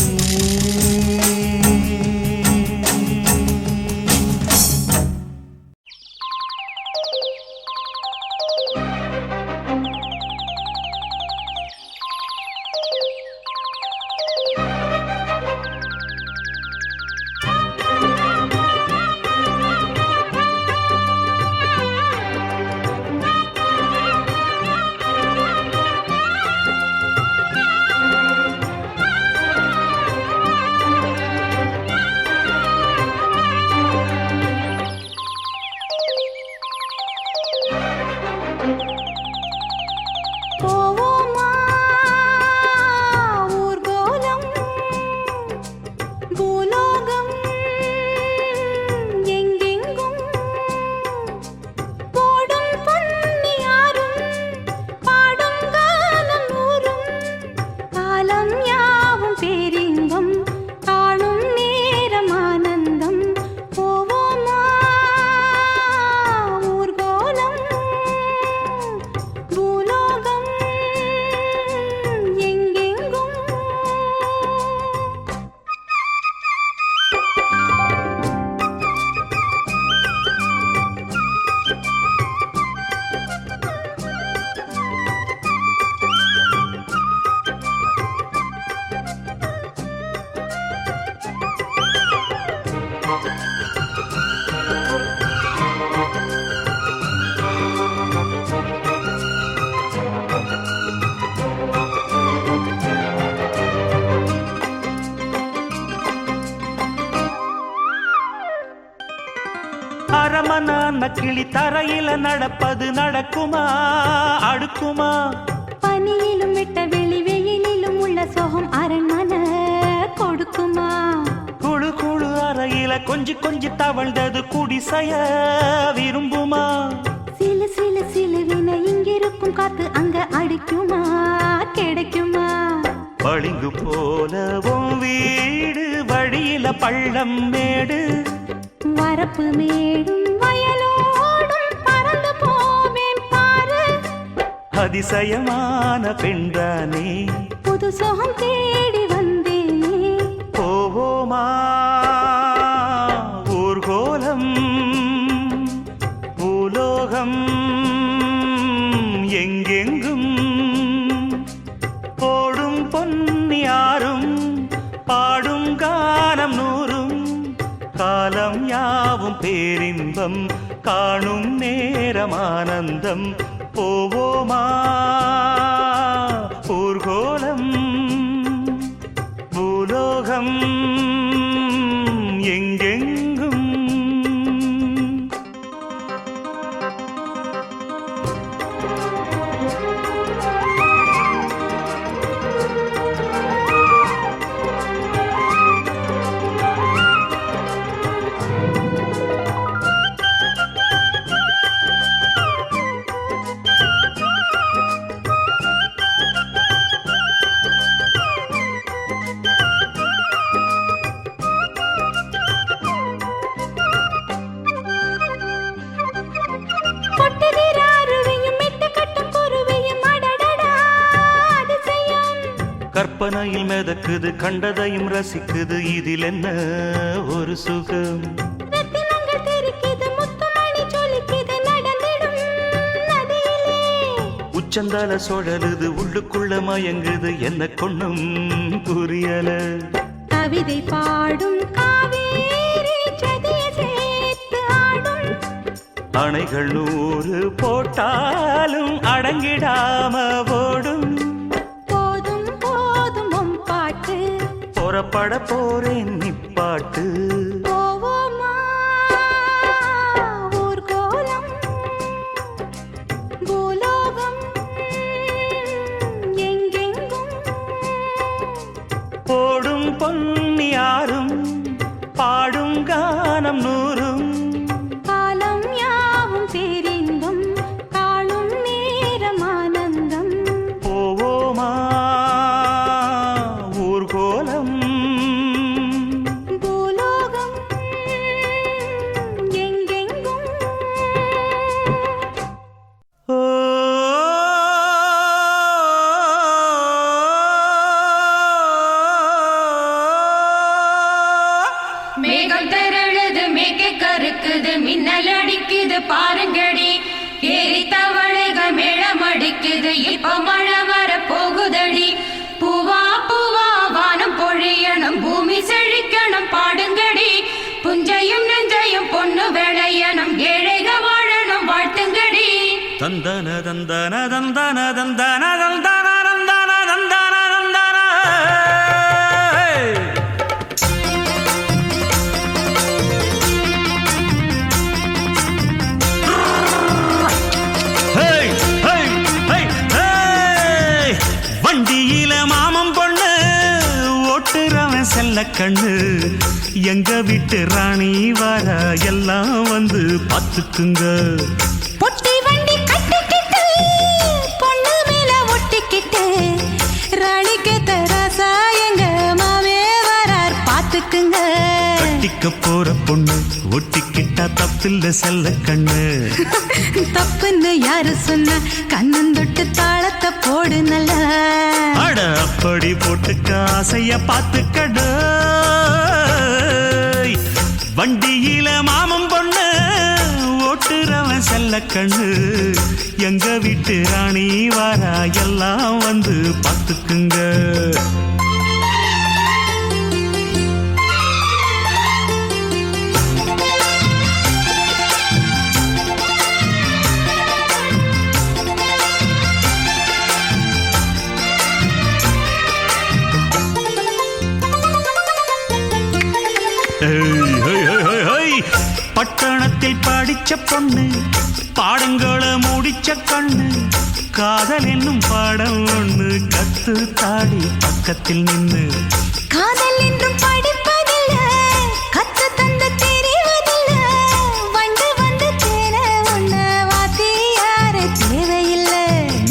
அரமனான கிளி தரையில நடப்பது நடக்குமா அடுக்குமா? பனியிலும் விட்ட வெளி வெயிலிலும் உள்ள சோகம் அரண்மனை கொடுக்குமா? குழு குழு அறையில கொஞ்சி கொஞ்சி தவழ்ந்தது குடிசைய விரும்புமா? சிலு சிலு சிலுவின இங்கிருக்கும் காத்து அங்க அடிக்குமா கிடைக்குமா? பளிங்கு போலவும் வீடு வழியில பள்ளம் மேடு வரப்பு மேடும் வயலோடும் பறந்து போவேன் பாரு. அதிசயமான பெண்தானே புது சோகம் தேடி வந்தேனே. போவோமா ஊர்கோலம் பூலோகம் எங்கெங்கும் போடும் பொன்னியாரும் பாடும் காலம் நூறும் காலம் யாவும் பேரின்பம் காணும் நேரம் ஆனந்தம். போவோமா ஊர்கோலம் பூலோகம் எங்கெங்கும். கொட்டுகிற அருவியும் மெட்டு கட்டும் குருவியும் அடடடா அதிசயம். கற்பனையில் மிதக்குது கண்டதையும் ரசிக்குது இதில் என்ன ஒரு சுகம்? ரத்தினங்கள் தெரிக்குது முத்துமணி சொலிக்குது நடந்திடும் நதியிலே. உச்சந்தால சுழலுது உள்ளுக்குள்ள மயங்குது என்ன கொண்ணும் புரியல. கவிதை பாடும் காவேரி சதிய சேர்த்து ஆடும். அணைகள் 100 போட்டாலும் அடங்கிடாம ஓடும். போதும் போதும் உன் பாட்டு. புறப்பட போறேன் நிப்பாட்டு. போவோமா ஊர்கோலம் பூலோகம் எங்கெங்கும். போடும் பொன்னியாரும் பாடும் கானம் நூறும் காலம் யாவும் பேரின்பம் காணும் நேரம் ஆனந்தம். போவோமா ஊர்கோலம் பூலோகம் எங்கெங்கும். ஓ மேகம் திரழுது மேற்கே கருக்குது மின்னல் அடிக்குது பாருங்கடி ஏறி தவளைகள் மேளம் அடிக்குது இப்ப மழை வர போகுதடி. பூவா பூவா வானம் பொழியணும் பூமி செழிக்கணும் பாடுங்கடி. புஞ்சையும் நெஞ்சையும் பொண்ணு விளையணும் ஏழைக வாழணும் வாழ்த்துங்கடி. தந்தன தந்தன தந்தன தந்தன தந்தன தந்தன தந்தன தந்தன. ஹேய் ஹேய் ஹேய் ஹேய் வண்டியில மாமன் பொண்ணு ஓட்டுறவன் செல்ல கண்ணு எங்க வீட்டு ராணி வர எல்லாம் வந்து பார்த்துக்குங்க. பொட்டி வண்டி கட்டிக்கிட்டு பொண்ணு மேல ஒட்டிக்கிட்டு ராணிக்கு தராசா எங்க மாமே வரார் பாத்துக்குங்க. கட்டிக்க போற பொண்ணு ஒட்டிக்கிட்டா தப்பில்ல செல்ல கண்ணு. தப்புன்னு யாரு சொன்ன கண்ணந்தொட்டு தாளத்தை போடு நல்லா. அட அப்படி போட்டுக்க ஆசைய பார்த்துக்கடு. வண்டியில மாமன் பொண்ணு ஓட்டுறவன் செல்ல கண்ணு எங்க வீட்டு ராணி வாரா எல்லாம் வந்து பார்த்துக்குங்க. பட்டணத்து பள்ளிக்கூடத்தில் படிச்ச பொண்ணு பாடங்களை முடிச்ச கண்ணு காதல் என்னும் பாடம் ஒண்ணு கத்து தாடி பக்கத்தில் நின்னு காதல் என்றும் படிப்பதில்ல கத்து தந்து தெரிவதில்ல வண்டு வந்து தேர ஒண்ண வாத்தியார தேவையில்லை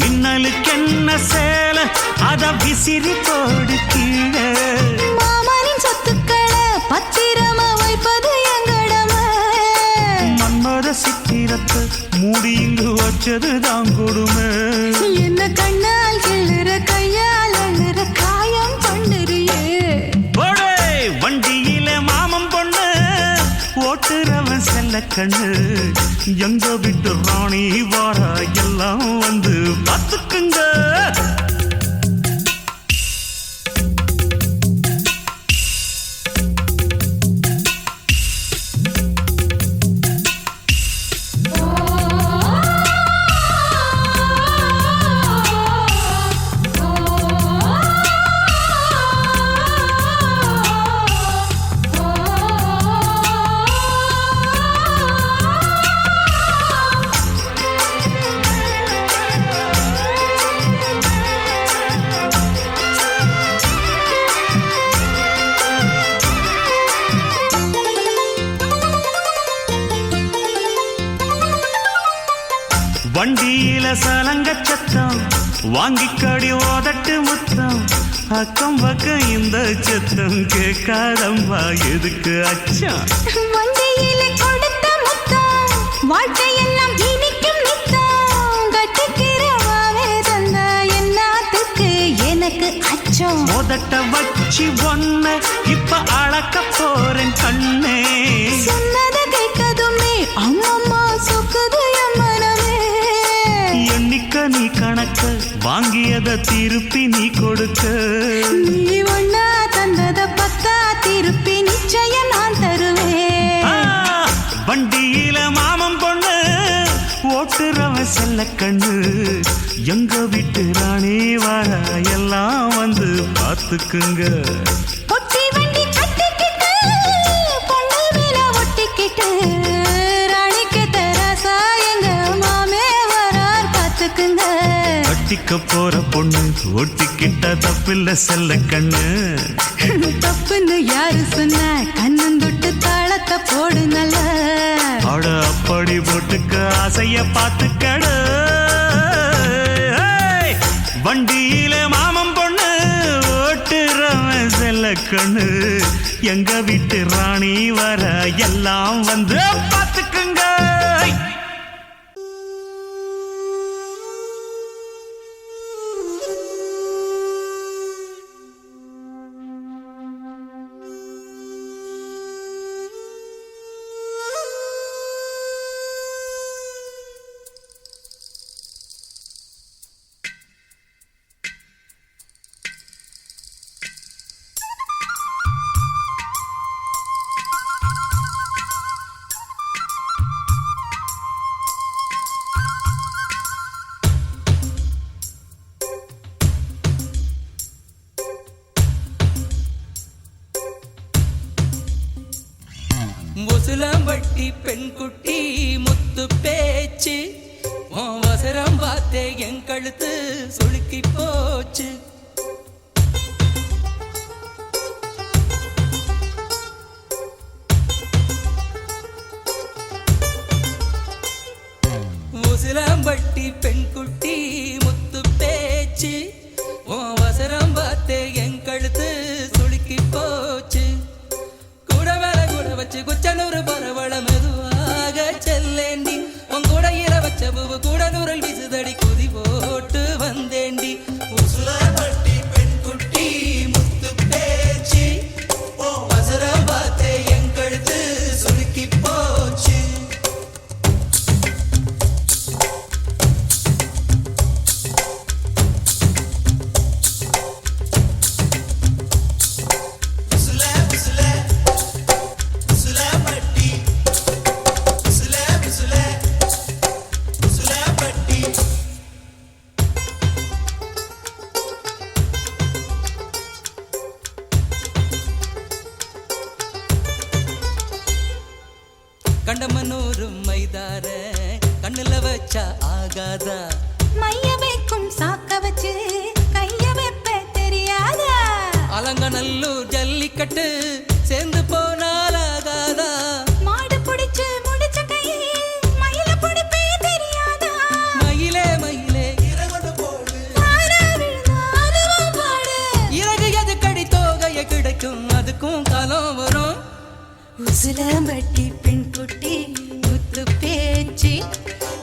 மின்னலுக்கு என்ன சேல அத விசிறி போடு கீழே மாமனின் சொத்துக்களை பத்திரமா வைப்பது எங்கடமை மன்மத சித்திரத்தை மூடி இங்கு வச்சது தான் கொடுமை என்ன கண்ணால் கிள்ளுற கையால் அழுற காயம் பண்ணுறியே போடே வண்டியில மாமன் பொண்ணு ஓட்டுறவன் செல்ல கண்ணு எங்க விட்டு ராணி வாரா எல்லாம் வந்து பார்த்துக்குங்க வண்டியில சலங்க சத்தம் வாங்கிக்கடி ஓதட்டு முத்தம் அக்கம் பக்கம் இந்த சத்தம் கேட்காதம்மா எதுக்கு அச்சம் வண்டியில கொடுத்த முத்தம் வாழ்க்கையெல்லாம் இனிக்கும் நித்தம் கட்டிக்கிறவாவே தந்த என்னத்துக்கு எனக்கு அச்சம் மோதட்ட வச்சு ஒன்ன இப்ப அளக்க போறேன் கண்ணே சொன்னத கேட்டதுமே அம்மம்மா சொக்குது என் மனமே எண்ணிக்க நீ கணக்க வாங்கியத திருப்பி நீ கொடுக்க நீ ஒன்னா தந்தத பத்தா திருப்பி நிச்சயம் நான் தருவேன் வண்டியில மாமன் பொண்ணு ஓட்டுறவன் செல்ல கண்ணு எங்க வீட்டு ராணி வார எல்லாம் வந்து பார்த்துக்குங்க பொட்டி வண்டி கட்டிக்கிட்டு பொண்ணு மேல ஒட்டிக்கிட்டு ராணிக்கு தராசா எங்க மாமே வரார் பார்த்துக்குங்க கட்டிக்க போற பொண்ணு ஒட்டிக்கிட்ட தப்பில்ல செல்ல கண்ணு தப்புன்னு யாரு சொன்ன கண்ணந்தொட்டு தாளத்தை போடு நல்ல அட அப்படி போட்டுக்க ஆசைய பார்த்துக்கடு வண்டியில மாமன் பொண்ணு ஓட்டுறவன் செல்ல கண்ணு எங்க வீட்டு ராணி வர எல்லாம் வந்து பார்த்துக்குங்க முசுலம்பட்டி பெண்குட்டி முத்து பேச்சு அவசரம் பார்த்தே என் கழுத்து சுளுக்கி போச்சு முசுலம்பட்டி பெண்குட்டி முத்து பேச்சு அவசரம் பார்த்தே என் கழுத்து சுளுக்கி போச்சு வச்சு குச்சனூர் பரவள மெதுவாக செல்லேண்டி உங்கூட இர வச்ச பூவு கூட நூறல் விசுதடி குதி போட்டு வந்தேண்டி உசுலப்பட்டி பெண்குட்டி முத்து பேச்சு அவசரம் பார்த்தே என் கழுத்து சுருக்கி போச்சு உசுலப்பட்டி ஒரு மைதார கண்ணுல வச்சா ஆகாதா மைய வைக்கும் சாக்க வச்சு கைய வைப்ப தெரியாதா அலங்கநல்லூர் ஜல்லிக்கட்டு சேர்ந்து போனால் ஆகாதா மாடு புடிச்சு முடிச்ச கையை மயில புடிப்பே தெரியாதா மயிலே மயிலே தாரா விழுந்தாலும் பாடு இறகு எது கடி தோகைய கிடைக்கும் அதுக்கும் காலம் வரும் உசிலம்பட்டி பெண் குட்டி முத்து பேச்சு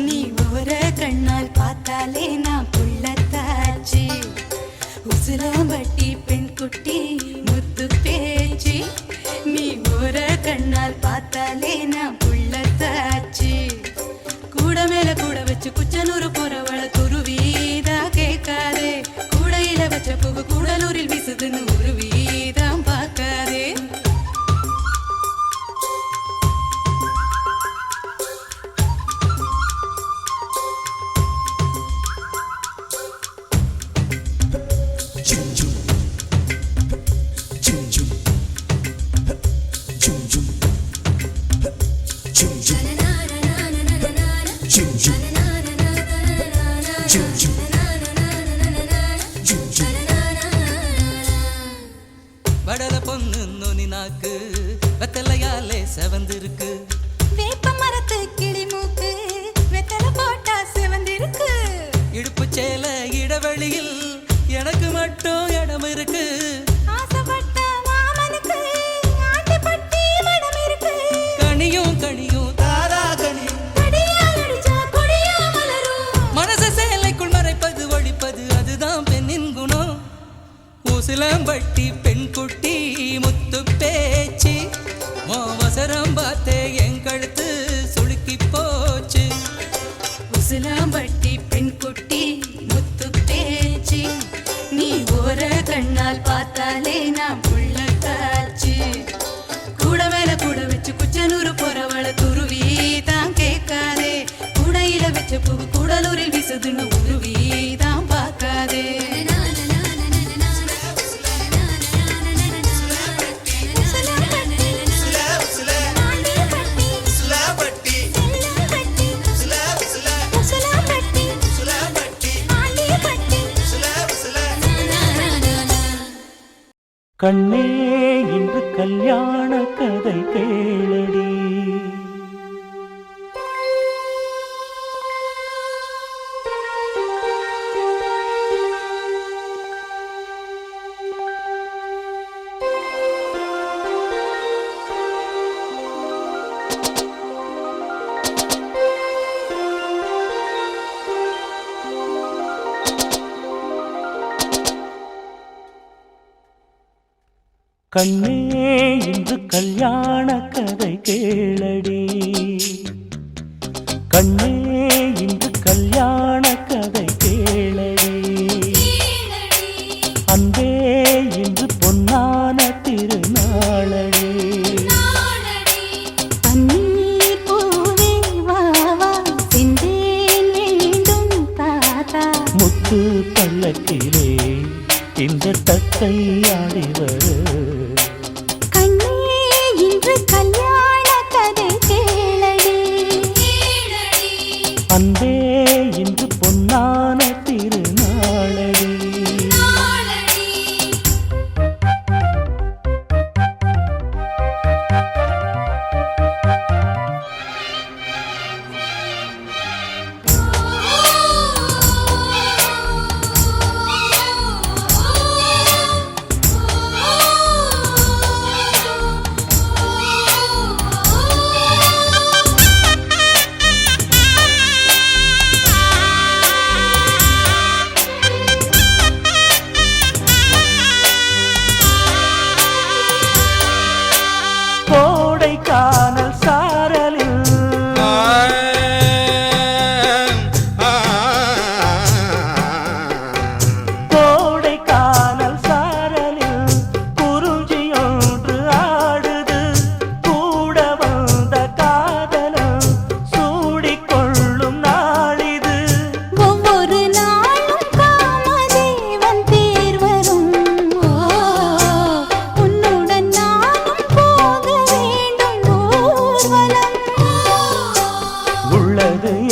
நீ ஓர கண்ணால் பார்த்தாலே நான் புள்ளத்தாச்சு உசிலம்பட்டி பெண் குட்டி முத்து பேச்சு நீ ஓர கண்ணால் பார்த்தாலே நான் புள்ளத்தாச்சு கூட மேல கூட வச்சு குச்சனூர் போறவள துருவீதா கேட்காதே கூடையில வச்ச புகு கூடலூரில் வீசுதுன்னு உருவீதான் பார்க்காதே வடல பொண்ணு நுனி நாக்கு வெத்தலையாலே செவந்திருக்கு வேப்ப மரத்து கிளி மூக்கு வெத்தலை போட்டா சிவந்திருக்கு இடுப்பு சேல இடைவெளியில் எனக்கு மட்டும் இடம் இருக்கு ஆசைப்பட்ட மாமனுக்கு ஆட்டிப்பட்டி மனம் இருக்கு கனியும் கனியும் தாரா கனியும் கடியால் அடிச்சா கொடியா மலரும் மனச சேலைக்குள் மறைப்பது ஒழிப்பது அதுதான் பெண்ணின் குணம் ஊசிலம்பட்டி பெண் குட்டி முத்து பேச்சு அவசரம் பார்த்தே என் கழுத்து சுளுக்கி போச்சு உசிலம்பட்டி பெண் குட்டி முத்து பேச்சு நீ ஓர கண்ணால் பார்த்தாலே நான் புள்ளத்தாச்சு கூட மேல கூட வச்சு குச்சனூர் போறவள துருவி தான் கேட்காதே கூடையில வச்ச பூ கூடலூரில் வீசுதுன்னு உருவி தான் பார்க்காதே கண்ணே இன்று கல்யாண கதை கேளடி கண்ணே இன்று கல்யாண கதை கேளடி கண்ணே இன்று கல்யாண கதை கேளடி அன்பே இன்று பொன்னான திருநாளடி பன்னீர் பூவே வா வா செந்தேன் வேண்டும் தாத்தா முத்து பல்லக்கிலே இந்த தத்தை ஆடிவர் கண்ணே இன்று கல்யாண கதை கேளடி அன்பே இன்று பொன்னான திருநாளடி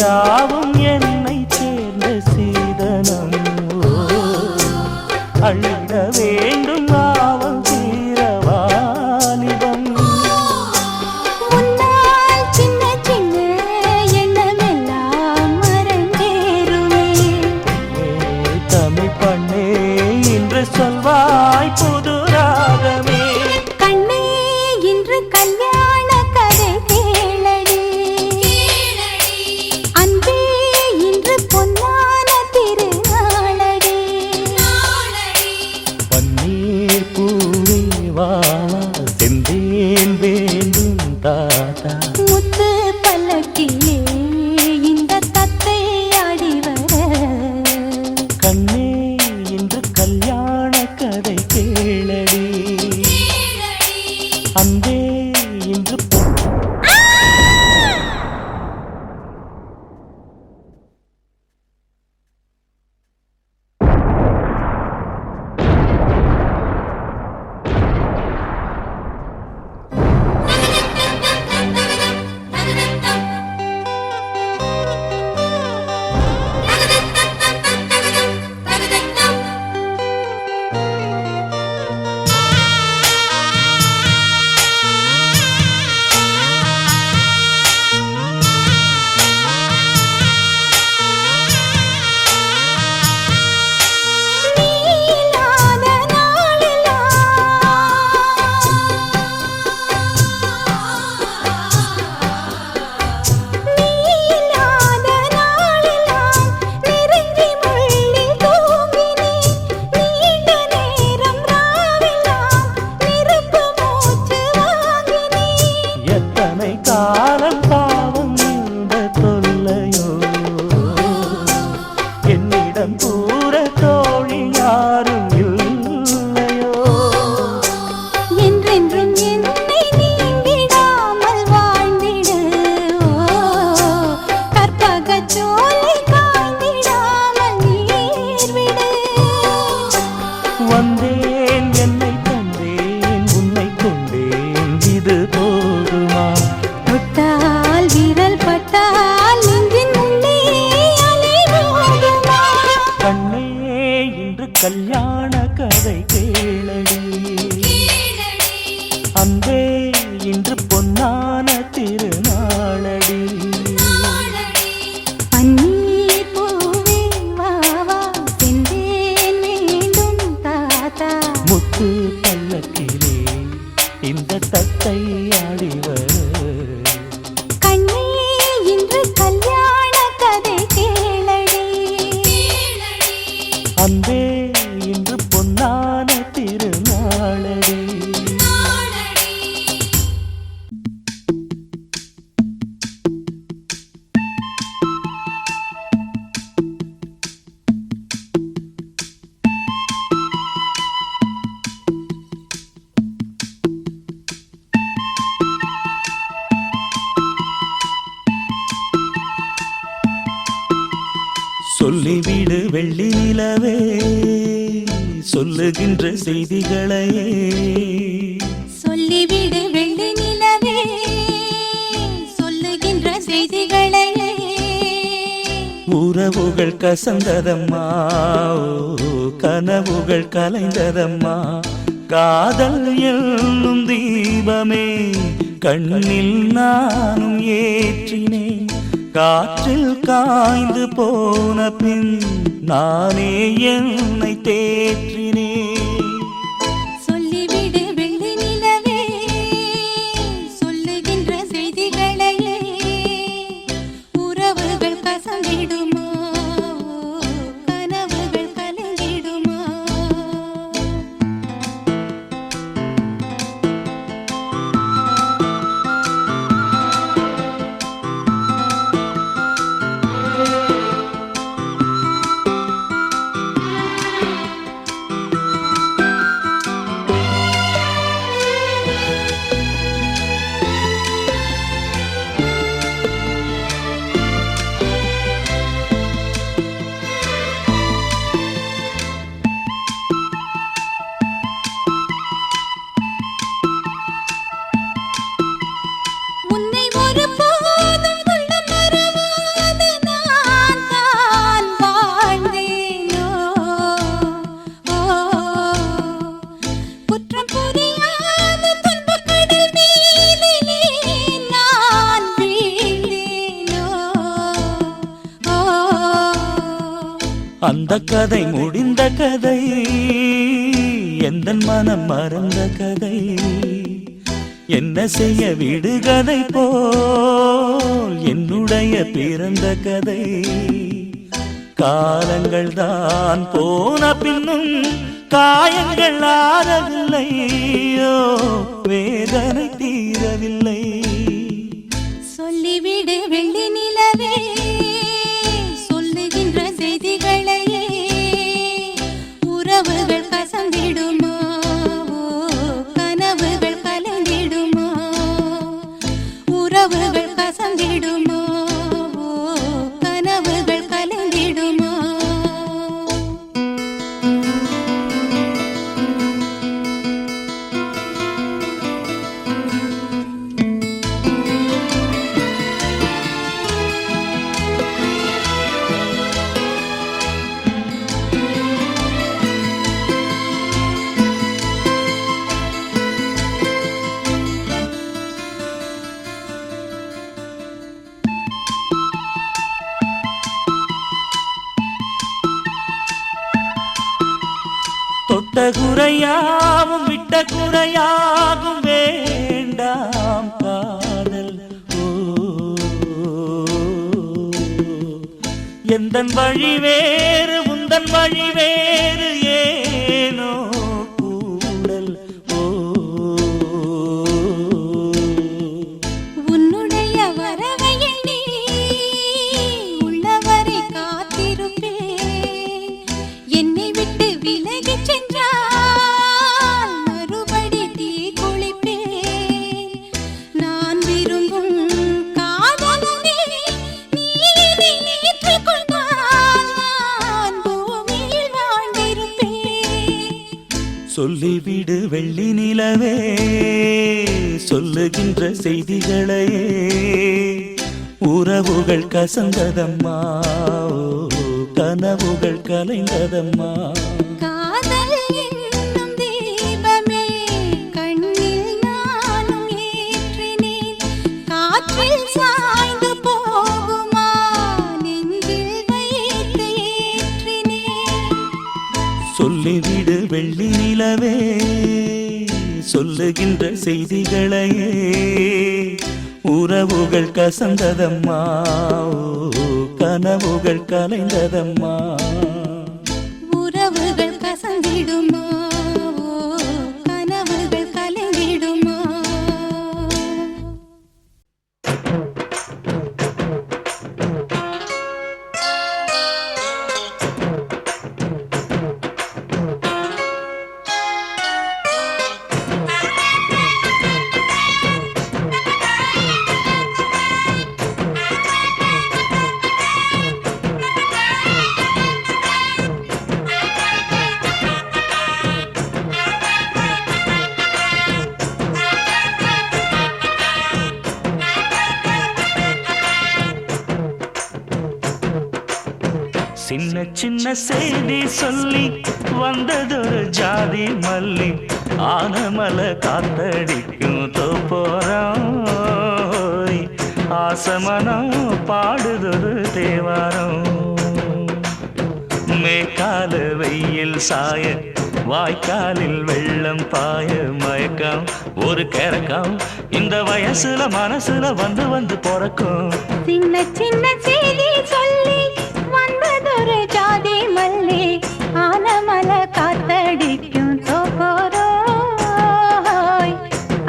யாவும் என்னை சேர்ந்த சீதனம். அழிட வேண்டும் ஆவல் தீரவாலிபம். உன்னால் சின்ன சின்ன எண்ணமெல்லாம் மறந்தேருமே. தமிழ் பண்ணே இன்று சொல்வாய் புது ராகமே. கண்ணே இன்று கல்யாண கதை கேளடி. அன்பே இன்று பொன்னான திருநாளடி. பன்னீர் பூவே வா செந்தேன் வேண்டும் தாத்தா. முத்து பல்லக்கிலே இந்த தத்தை ஆடி வர. கண்ணே இன்று கல்யாண கதை கேளடி. அன்பே இன்று நீலாத நாளெல்லாம் நெருங்கி முள்ளி தூங்கினேன். நீண்ட நேரம் ராவெல்லாம் நெருப்பு மூச்சு வாங்கினேன். எத்தனை காலம் பாவம் இந்த தொல்லையோ. என்னிடம் கூற தோழி யாரும் இல்லையோ. என்றென்றும் என்னை நீங்கிடாமல் வாழ்ந்திடு. கற்பகச் சோலை காய்ந்திடாமல் நீர்விடு. வந்தேன் என்னை தந்தேன் உன்னை கொண்டேன் இது போதுமா. தொட்டால் விரல் பட்டால் நெஞ்சின் உள்ளே அலை மோதுமா. கண்ணே இன்று கல்யாண கதை கேளடி. அன்பே இன்று பொன்னான திருநாளடி. பன்னீர் பூவே வா வா செந்தேன் வேண்டும் தாத்தா. முத்து பல்லக்கிலே இந்த தத்தை ஆடி வர. கண்ணே இன்று கல்யாண கதை கேளடி. அன்பே இன்று பொன்னான திருநாளடி. சொல்லிவிடு வெள்ளி நிலவே சொல்லுகின்ற செய்திகளையே. சொல்லிவிடு வெள்ளி நிலவே சொல்லுகின்ற செய்திகளையே. உறவுகள் கசந்ததம்மா ஓ, கனவுகள் கலைந்ததம்மா. காதல் என்னும் தீபமே கண்ணில் நானும் ஏற்றினேன். காற்றில் காய்ந்து போன பின் நானே என்னை தேற்றினேன். சொல்லிவிடு வெள்ளி நிலவே சொல்லுகின்ற செய்திகளையே. உறவுகள் கசந்திடுமா கனவுகள் கலங்கிடுமா. அந்த கதை முடிந்த கதை, எந்த மனம் மறந்த கதை. என்ன செய்ய விடுகதை போல் என்னுடைய பிறந்த கதை. காலங்கள் தான் போன பின்னும் காயங்கள் ஆறவில்லையோ, வேதனை தீரவில்லை. சொல்லிவிடு வெள்ளி நிலவே, சொல்லுகின்ற செய்திகளையே. உறவுகள் கசந்திடுமா, கனவுகள் கலந்திடுமா. உறவுகள் கசந்திடுமா, கனவுகள் கலந்திடுமா. தொட்ட குறையாவும் விட்ட குறையாகும் வேண்டாம் காதல். எந்தன் வழி வேறு உந்தன் வழி வேறு, ஏனோ கூடல். உன்னுடைய வரவை எண்ணி உள்ளவரை காத்திருப்பேன். என்னை விட்டு விலகிச் சென்றால் மறுபடி தீ குளிப்பேன். நான் விரும்பும் காதலனே, நீ என்னை ஏற்றுக்கொண்டால் நான் பூமியில் வாழ்ந்திருப்பேன். சொல்லிவிடு வெள்ளி நிலவே, சொல்லுகின்ற செய்திகளையே. உறவுகள் கசந்ததம்மா, கனவுகள் கலைந்ததம்மா. காதல் என்னும் தீபமே கண்ணில் நானும் ஏற்றினேன். காற்றில் சாய்ந்து போகுமா, நெஞ்சில் வைத்து ஏற்றினேன். சொல்லிவிடு வெள்ளி நிலவே, சொல்லுகின்ற செய்திகளையே. உறவுகள் கசந்ததம்மா, கனவுகள் கலைந்ததம்மா. உறவுகள் கசந்திடுமா, கனவுகள் கலைந்திடுமா. சின்ன சின்ன செய்தி சொல்லி வந்ததொரு ஜாதி மல்லி, ஆனமல காத்தடிக்கும் தோப்போரம். ஆசமனம் பாடுதொரு தேவாரம். மேற்கால வெயில் சாய, வாய்க்காலில் வெள்ளம் பாய. மயக்கம் ஒரு கிறக்கம், இந்த வயசுல மனசுல வந்து வந்து பிறக்கும். சின்ன சின்ன செய்தி சொல்லி வந்ததொரு ஜாதி மல்லி, ஆனமல காத்தடிக்கும் தோப்போரோய்.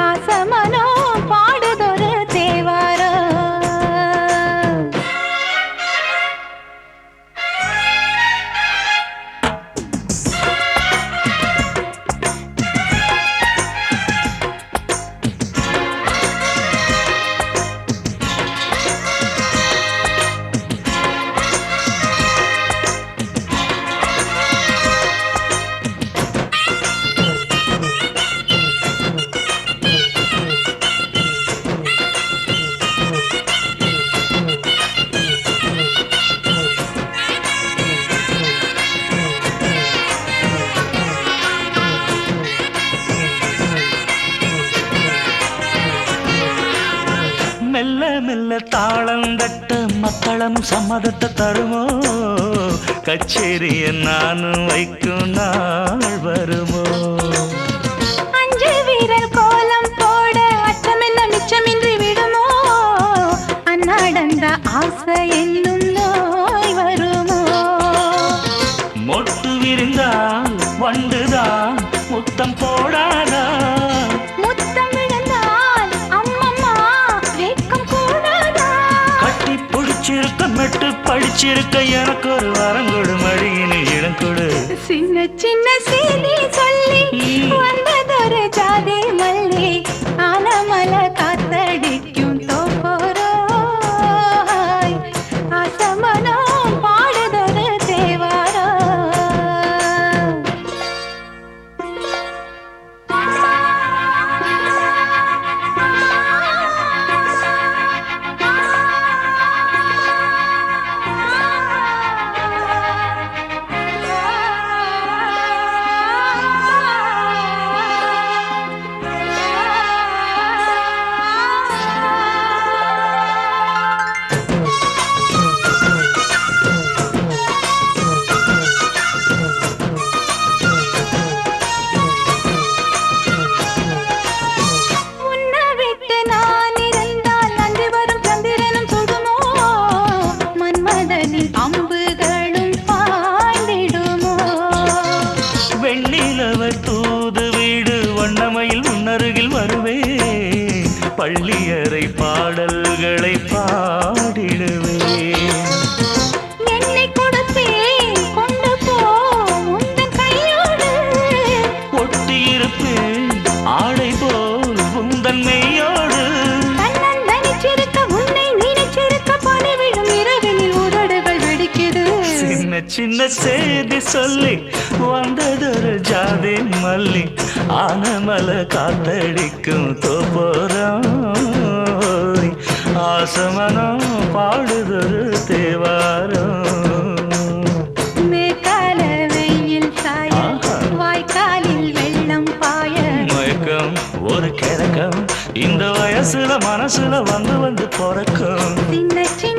ஆசமனோ பாடுதொரு தேவாரோ. மெல்ல மெல்ல தாளம் தட்ட மக்களும் சம்மதத்தை தருமோ. கச்சேரிய நானும் வைக்கும் நாள் வருமோ? அஞ்சு வீரர் கோலம் போட அச்சமென்ன மிச்சமின்றி விடுமோ? அந்நாடந்த ஆசை என்னும் நோய் வருமோ? மொட்டு விரிந்தான் வண்டுதான் முத்தம் போடாதா? முத்தம் விழுந்தால் அம்மம்மா வேக்கம் கூடாதா? கட்டி பிடிச்சிருக்க மெட்டு படிச்சிருக்க எனக்கு ஒரு வரம் கொடு, மடியினை இடம் கொடு. சின்ன சின்ன செய்தி சொல்லி வந்ததொரு ஜாதி மல்லி, ஆனமல காத்தடிக்கும் தோப்போரோய், ஆசமனோ பாடுதொரு தேவாரோ. உன்னை விட்டு நான் இருந்தால் நன்றி வரும் சந்திரனும் சுடுமோ? மன்மதனின் அம்புகளும் பாய்ந்திடுமோ? வெண்ணிலவ தூது வீடு வண்ணமையில் முன்னருகில் வருவேன், பள்ளியறை பாடல்களை பாடிடுவேன். என்னை கொடுத்தேன் கொண்டு போ உந்தன் கையோடு, ஒட்டியிருப்பேன் ஆடை போல் உந்தன் மெய்யோடு. தன்னந்தனிச்சிருக்க உன்னை நினைச்சிருக்க பணிவிடும் இரவினில் உதடுகள் வெடிக்குது. சின்ன சின்ன செய்தி சொல்லி வந்ததொரு ஜாதி மல்லி, ஆனமல காத்தடிக்கும் தோப்போரோய், ஆசமனம் பாடுதொரு தேவாரம். மேற்கால வெயில் சாய வாய்க்காலில் வெள்ளம் பாய, மயக்கம் ஒரு கிழக்கம் இந்த வயசுல மனசுல வந்து வந்து பிறக்கும். சின்ன சின்ன